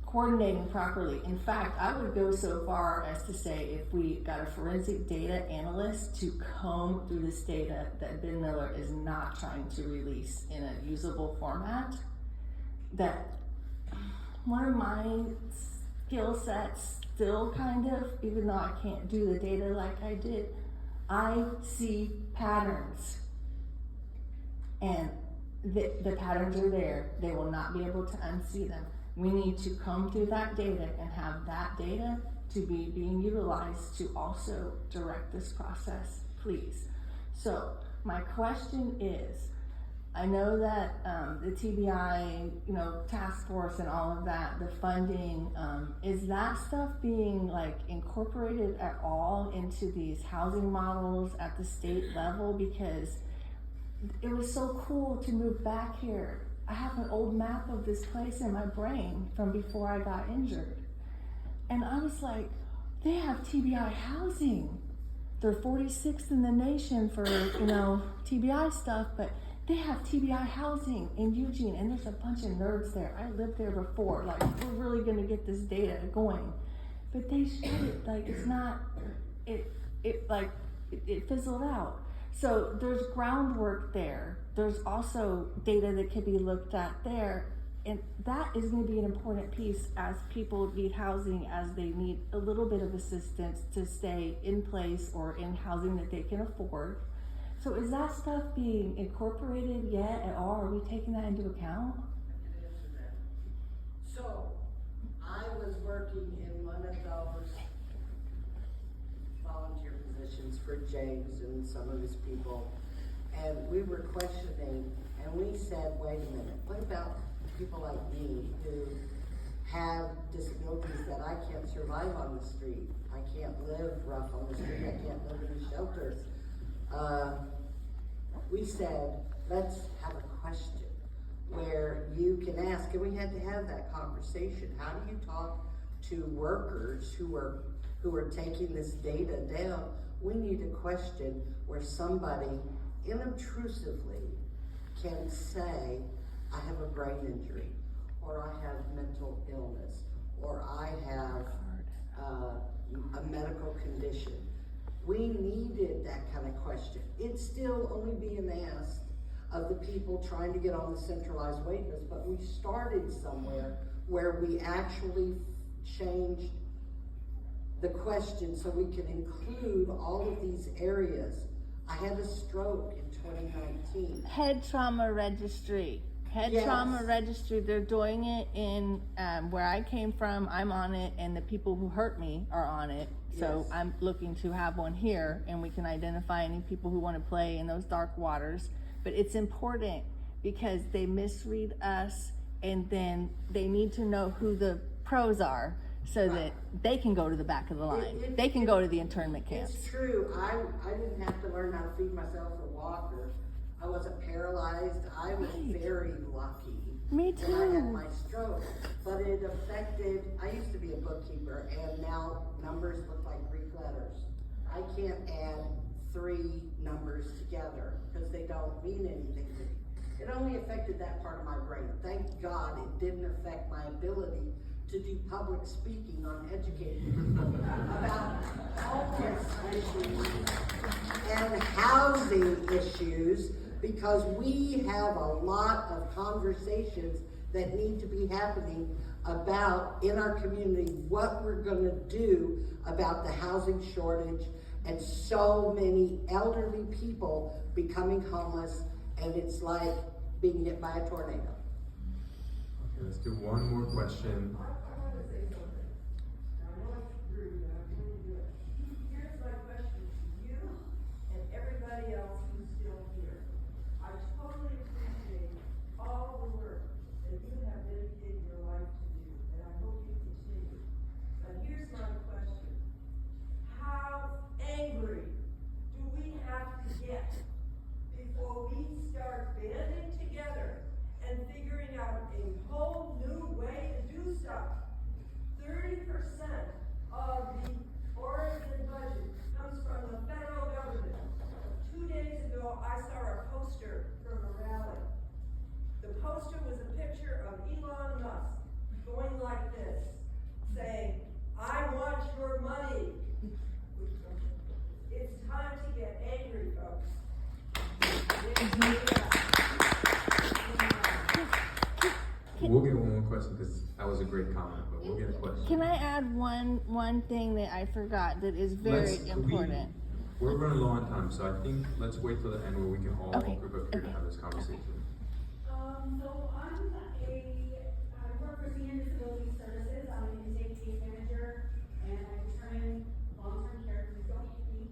coordinating properly. In fact, I would go so far as to say if we got a forensic data analyst to comb through this data that Ben Miller is not trying to release in a usable format, that one of my skill sets still kind of, even though I can't do the data like I did, I see patterns, and the patterns are there. They will not be able to unsee them. We need to comb through that data and have that data to be being utilized to also direct this process, please. So my question is, I know that the TBI, task force and all of that, the funding, is that stuff being like incorporated at all into these housing models at the state level? Because it was so cool to move back here. I have an old map of this place in my brain from before I got injured. And I was like, they have TBI housing. They're 46th in the nation for, TBI stuff, but they have TBI housing in Eugene, and there's a bunch of nerds there. I lived there before. Like, we're really gonna get this data going. But they shut it, like, it's not, it fizzled out. So there's groundwork there. There's also data that can be looked at there. And that is gonna be an important piece as people need housing, as they need a little bit of assistance to stay in place or in housing that they can afford. So is that stuff being incorporated yet at all? Are we taking that into account? I can answer that. So, I was working in one of those volunteer positions for James and some of his people, and we were questioning, and we said, wait a minute, what about people like me who have disabilities that I can't survive on the street? I can't live rough on the street, I can't live in the shelters. We said, let's have a question where you can ask, and we had to have that conversation. How do you talk to workers who are taking this data down? We need a question where somebody inobtrusively can say, I have a brain injury, or I have mental illness, or I have a medical condition. We needed that kind of question. It's still only being asked of the people trying to get on the centralized wait list, but we started somewhere where we actually changed the question so we can include all of these areas. I had a stroke in 2019. Head trauma registry. Head Yes. trauma registry, they're doing it in, where I came from, I'm on it, and the people who hurt me are on it. So Yes. I'm looking to have one here, and we can identify any people who wanna play in those dark waters. But it's important because they misread us, and then they need to know who the pros are so that they can go to the back of the line. They can go to the internment camps. It's true. I didn't have to learn how to feed myself or walk, or I wasn't paralyzed. I was very lucky. Me When I had too. my stroke, but it affected, I used to be a bookkeeper, and now numbers look like Greek letters. I can't add 3 numbers together because they don't mean anything to me. It only affected that part of my brain. Thank God it didn't affect my ability to do public speaking on educating people about homeless issues and housing issues, because we have a lot of conversations that need to be happening about, in our community, what we're gonna do about the housing shortage and so many elderly people becoming homeless, and it's like being hit by a tornado. Okay, let's do one more question. I wanna say something. I know it's rude, and I'm going to do it. Here's my question to you and everybody else who's still here. I totally appreciate all the work that you have dedicated your life to do, and I hope you continue. But here's my question. How angry do we have to get before we start banding together and figuring out a whole new way to do stuff? 30% of the Oregon budget comes from the federal government. 2 days ago, I saw a poster from a rally. The poster was a picture of Elon Musk going like this, saying, "I want your money." It's time to get angry, folks. We'll get one more question because that was a great comment, but we'll get a question. Can I add one thing that I forgot that is very important? We're running low on time, so I think let's wait till the end where we can all Okay, group up here to have this conversation. So I work for Senior Disability Services. I'm an intake case manager, and I determine long-term care, please don't hate me.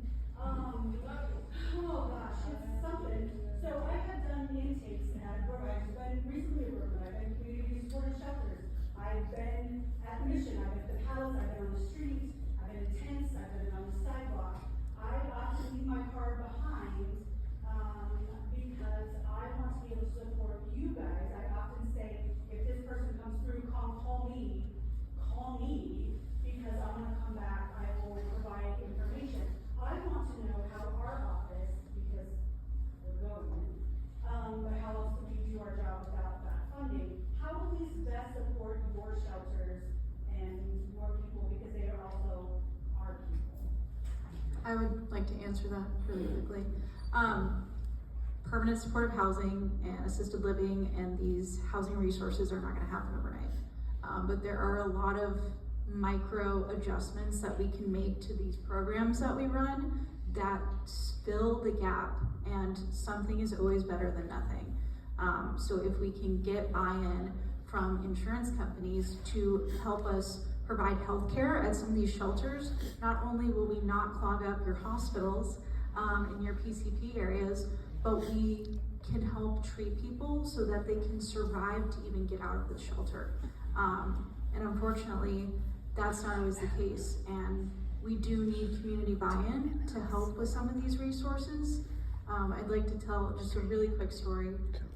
Oh gosh, it's something. So I have done intakes at I've been recently at Brooklyn, I've been community supported shelters. I've been at the mission, I've been at the palace, I've been on the street, I've been in tents, I've been on the sidewalk. I often leave my car behind, because I want to be able to support you guys. I often say, if this person comes through, call me, because I'm gonna come back, I will provide information. I want to know how our office, because we're government, but how else do we do our job without that funding? How will we best support your shelters and more people, because they are also our people? I would like to answer that really quickly. Permanent supportive housing and assisted living and these housing resources are not gonna happen overnight. But there are a lot of micro adjustments that we can make to these programs that we run that fill the gap, and something is always better than nothing. So if we can get buy-in from insurance companies to help us provide health care at some of these shelters, not only will we not clog up your hospitals in your PCP areas, but we can help treat people so that they can survive to even get out of the shelter. And unfortunately, that's not always the case, and we do need community buy-in to help with some of these resources. I'd like to tell just a really quick story.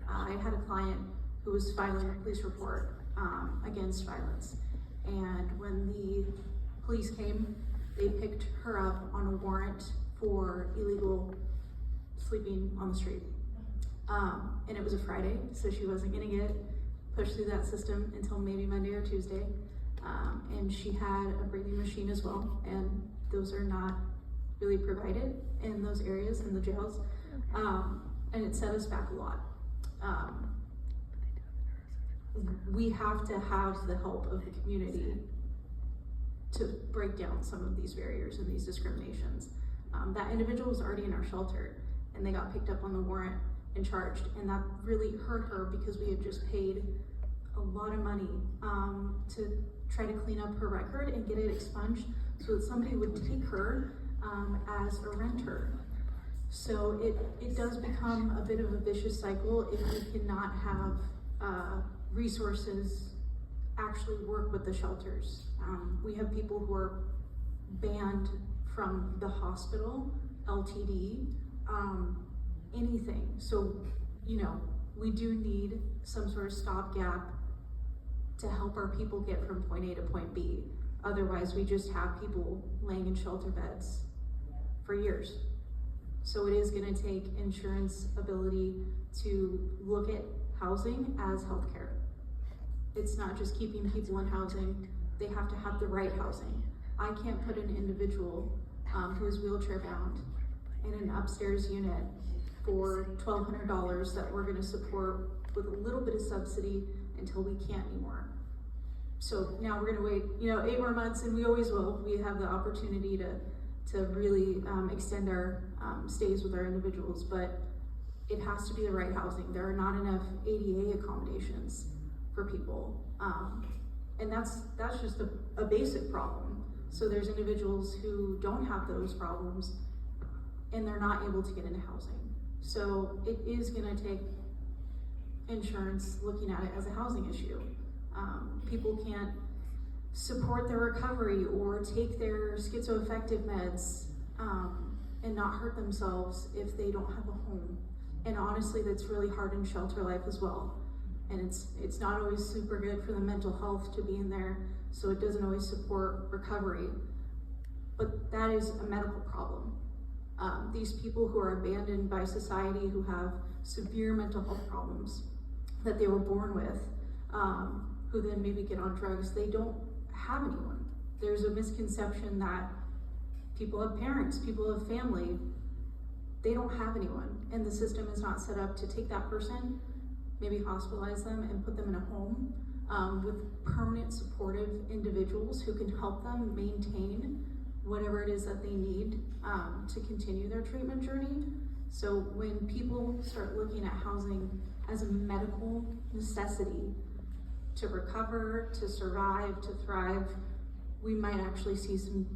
I had a client who was filing a police report against violence, and when the police came, they picked her up on a warrant for illegal sleeping on the street. And it was a Friday, so she wasn't gonna get pushed through that system until maybe Monday or Tuesday. And she had a breathing machine as well, and those are not really provided in those areas, in the jails. And it set us back a lot. We have to have the help of the community to break down some of these barriers and these discriminations. That individual was already in our shelter, and they got picked up on the warrant and charged, and that really hurt her because we had just paid a lot of money to try to clean up her record and get it expunged so that somebody would take her as a renter. So it does become a bit of a vicious cycle if we cannot have resources actually work with the shelters. We have people who are banned from the hospital, LTD, anything. So, we do need some sort of stopgap to help our people get from point A to point B. Otherwise, we just have people laying in shelter beds for years. So it is gonna take insurance ability to look at housing as healthcare. It's not just keeping people in housing, they have to have the right housing. I can't put an individual who is wheelchair bound in an upstairs unit for $1,200 that we're gonna support with a little bit of subsidy until we can't anymore. So now we're gonna wait, 8 more months, and we always will. We have the opportunity to really extend our stays with our individuals, but it has to be the right housing. There are not enough ADA accommodations for people. And that's just a basic problem. So there's individuals who don't have those problems and they're not able to get into housing. So it is gonna take insurance looking at it as a housing issue. People can't support their recovery or take their schizoaffective meds and not hurt themselves if they don't have a home. And honestly, that's really hard in shelter life as well. And it's not always super good for the mental health to be in there, so it doesn't always support recovery. But that is a medical problem. These people who are abandoned by society, who have severe mental health problems that they were born with, who then maybe get on drugs, they don't have anyone. There's a misconception that people have parents, people have family, they don't have anyone, and the system is not set up to take that person, maybe hospitalize them and put them in a home with permanent supportive individuals who can help them maintain whatever it is that they need to continue their treatment journey. So when people start looking at housing as a medical necessity to recover, to survive, to thrive, we might actually see some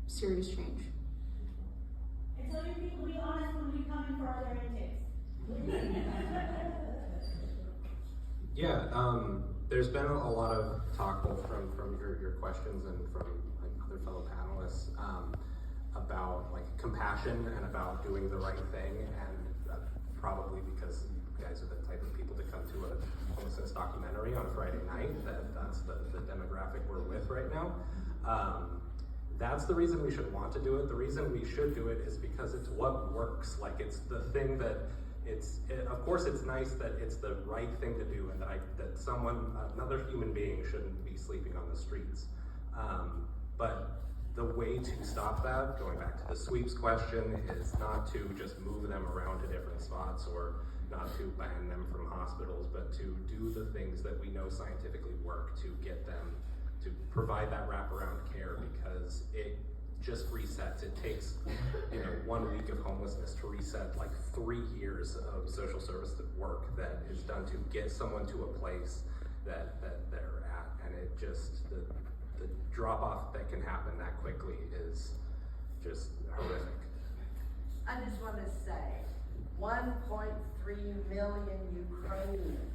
serious change. And so you people be honest when we come in for our other intakes. Yeah, there's been a lot of talk both from your questions and from other fellow panelists about compassion and about doing the right thing, and probably because you guys are the type of people that come to a homelessness documentary on a Friday night, that's the demographic we're with right now. That's the reason we should want to do it. The reason we should do it is because it's what works. It's the thing that of course it's nice that it's the right thing to do, and that another human being shouldn't be sleeping on the streets. But the way to stop that, going back to the sweeps question, is not to just move them around to different spots or not to ban them from hospitals, but to do the things that we know scientifically work to get them to provide that wraparound care, because it just resets. It takes 1 week of homelessness to reset 3 years of social service work that is done to get someone to a place that they're at, and it just the drop off that can happen that quickly is just horrific. I just want to say, 1.3 million Ukrainians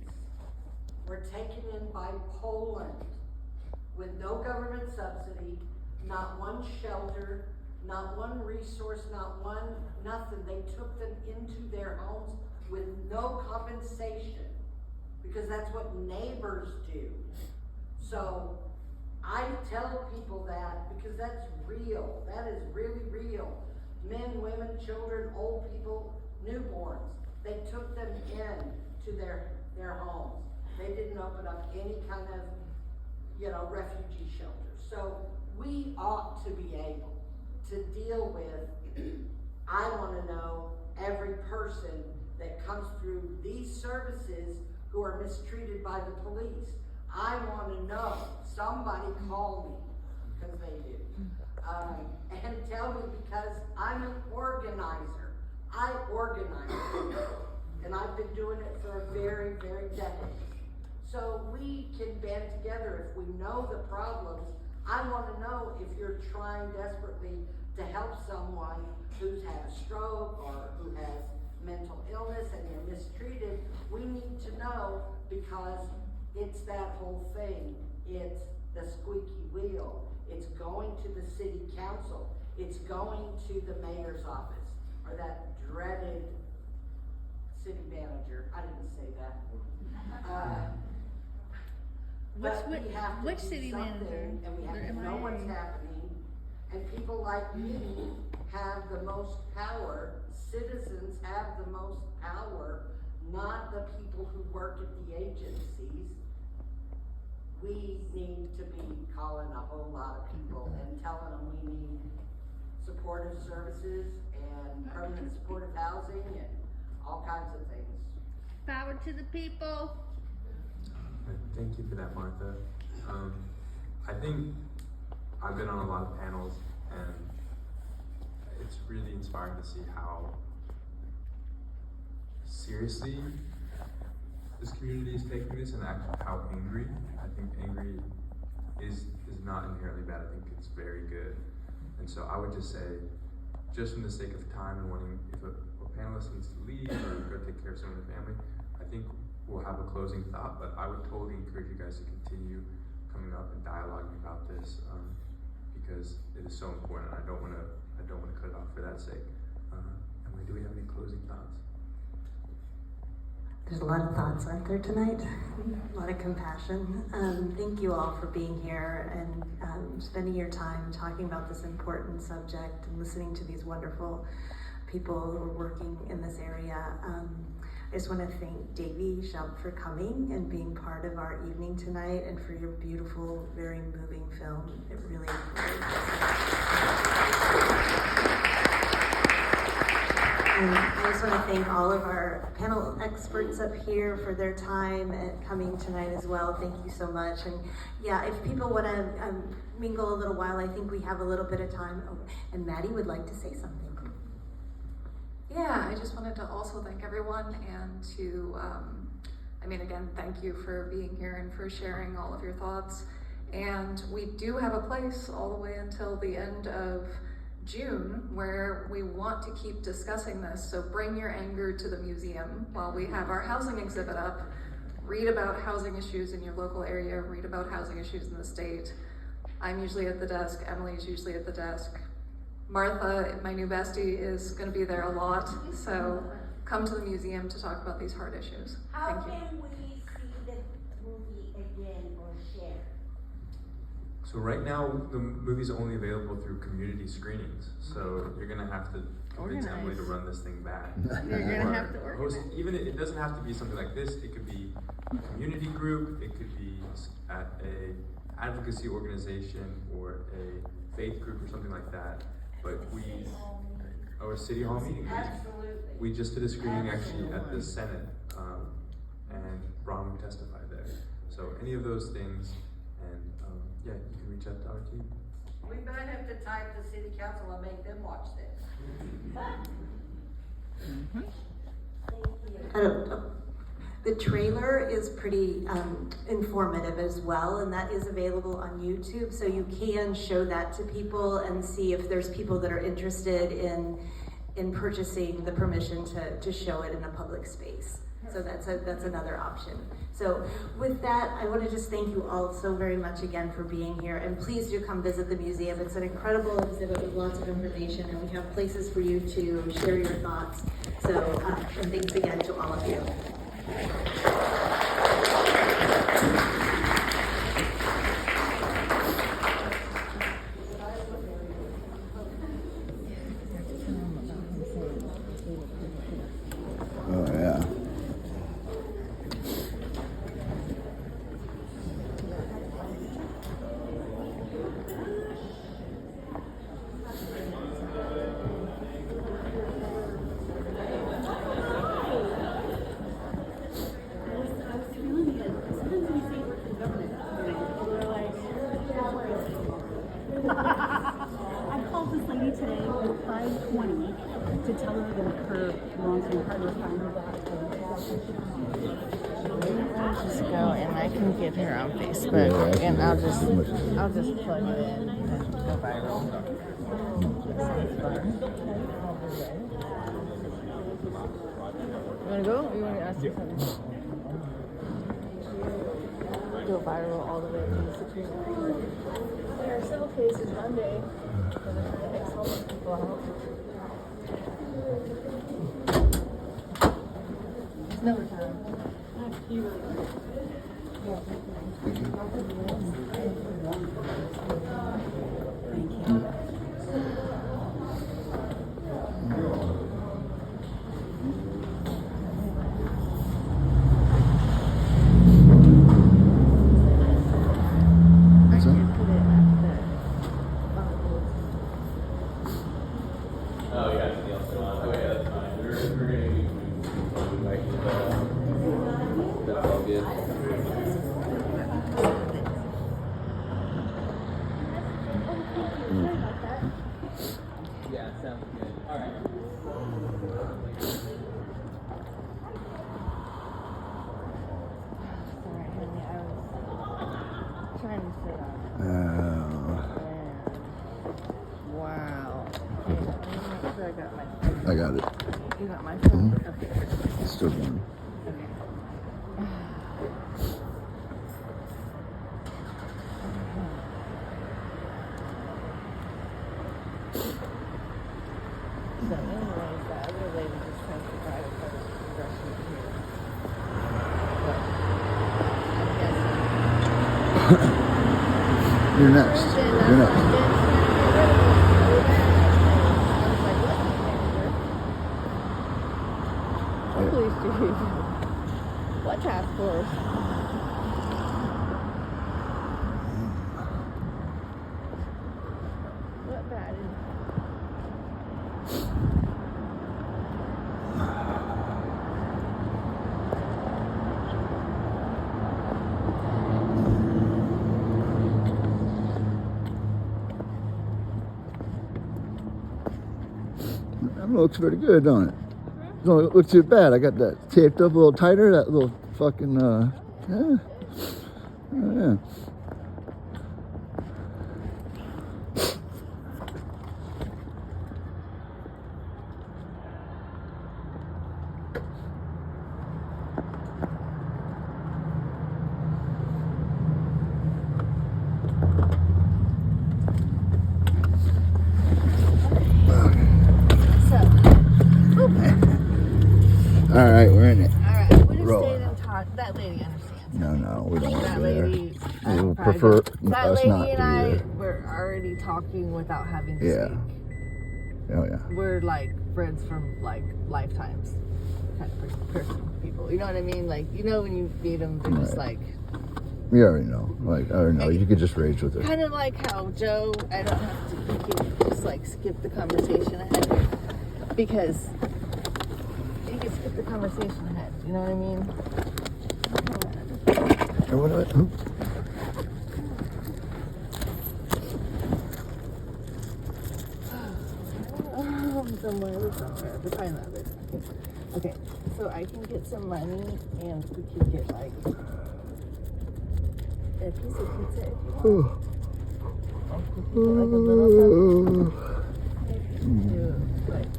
were taken in by Poland with no government subsidy, not one shelter, not one resource, nothing. They took them into their homes with no compensation, because that's what neighbors do. So I tell people that because that's real. That is really real. Men, women, children, old people, newborns. They took them in to their homes. They didn't open up any kind of, refugee shelters. So we ought to be able to deal with, I want to know every person that comes through these services who are mistreated by the police. I want to know. Somebody call me, because they do. And tell me, because I'm an organizer. I organize people, and I've been doing it for a very, very decade. So we can band together if we know the problems. I want to know if you're trying desperately to help someone who's had a stroke or who has mental illness and they're mistreated. We need to know, because it's that whole thing. It's the squeaky wheel. It's going to the city council. It's going to the mayor's office, or that dreaded city manager. I didn't say that. But we have to which do city something, manager? and we have to know what's happening. And people like me have the most power. Citizens have the most power, not the people who work at the agencies. We need to be calling a whole lot of people and telling them we need supportive services and permanent supportive housing and all kinds of things. Power to the people. Thank you for that, Martha. I think I've been on a lot of panels, and it's really inspiring to see how seriously this community is taking this, and how angry. I think angry is not inherently bad. I think it's very good. And so I would just say, just for the sake of time and wanting, if a panelist needs to leave or go take care of someone in the family, I think we'll have a closing thought, but I would totally encourage you guys to continue coming up and dialoguing about this, because it is so important. I don't want to cut it off for that sake. Emily, do we have any closing thoughts? There's a lot of thoughts, aren't there, tonight? A lot of compassion. Thank you all for being here and spending your time talking about this important subject and listening to these wonderful people who are working in this area. I just want to thank Davey Shump for coming and being part of our evening tonight, and for your beautiful, very moving film. It really And I just want to thank all of our panel experts up here for their time at coming tonight as well. Thank you so much. And yeah, if people want to mingle a little while, I think we have a little bit of time. Oh, and Maddie would like to say something. Yeah, I just wanted to also thank everyone, and to, again, thank you for being here and for sharing all of your thoughts. And we do have a place all the way until the end of June where we want to keep discussing this. So bring your anger to the museum while we have our housing exhibit up. Read about housing issues in your local area, read about housing issues in the state. I'm usually at the desk, Emily's usually at the desk. Martha, my new bestie, is going to be there a lot, so come to the museum to talk about these hard issues. How Thank you. can we see the movie again or share? So right now, the movie's only available through community screenings. So you're gonna have to convince Emily to run this thing back. You're gonna have to host, even it doesn't have to be something like this. It could be a community group. It could be at a advocacy organization or a faith group or something like that. But or a city hall meeting. Absolutely. We just did a screening actually at the Senate, and Ron testified there. So any of those things, and yeah, you can reach out to our team. We might have to type the city council and make them watch this. The trailer is pretty informative as well, and that is available on YouTube, so you can show that to people and see if there's people that are interested in purchasing the permission to show it in a public space. So that's another option. So with that, I want to just thank you all so very much again for being here, and please do come visit the museum. It's an incredible exhibit with lots of information, and we have places for you to share your thoughts. So and thanks again to all of you. Oh, yeah. really gonna curb long-term hardware time. I'll just go and I can get her on Facebook, and I'll just plug it in and go viral. You wanna go, or you wanna ask me something? Go viral all the way to the situation. There are several cases Monday where they're trying to ex-homeless people out. It's never time. Wow. I got it. You got my phone? Okay. It's still going. So anyways, the other lady just tries to drive a progression here. You're next. You're next. What police chief? What task force? What bad is That looks pretty good, don't it? Don't look too bad. I got that taped up a little tighter. That little fucking yeah. Oh, yeah. All right, we're in it. All right, we just stayed and talked. That lady understands. No, we don't want to That be there. lady, We would prefer that us lady not to and be I there. were already talking without having to Yeah. speak. Oh yeah. We're like friends from like lifetimes kind of person people. You know what I mean? Like, you know, when you meet them, they're just like, We already know. Like, I already know. You could just rage with her. kind of like how Joe, I don't have to, you can just like skip the conversation ahead because you can skip the conversation ahead. You know what I mean? Or what? Who? Somewhere, we're probably not there. Okay, so I can get some money and we can get like a piece of pizza if you want. Like a little something. Like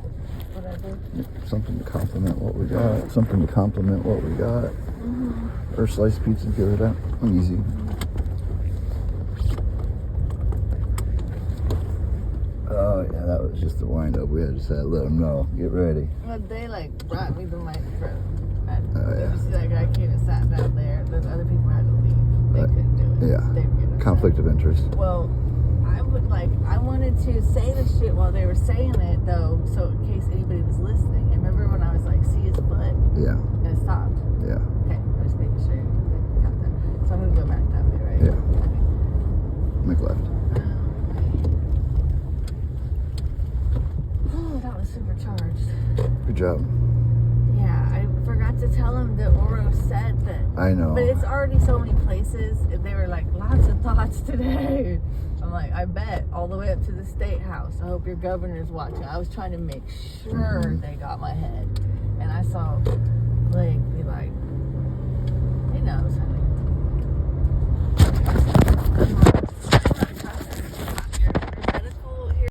whatever. Something to compliment what we got. Something to compliment what we got. Or sliced pizza, give it out. Easy. Oh yeah, that was just the wind up. We had to say, let them know. Get ready. Well, they like brought me the microphone. And Oh, yeah. you see that guy came and sat down there. The other people had to leave. They couldn't do it. Yeah. They were getting Conflict of interest. Well, I wanted to say the shit while they were saying it though, so in case anybody was listening. And remember when I was like, see his butt? Yeah. And it stopped. Yeah. Okay, I'm just making sure you got that. So I'm gonna go back that way, right? Yeah. Okay. Make left. Oh, that was supercharged. Good job. Yeah, I forgot to tell him that Oro said that. I know. But it's already so many places. They were like, lots of thoughts today. I'm like, I bet all the way up to the state house. I hope your governor's watching. I was trying to make sure they got my head. And I saw Blake be like,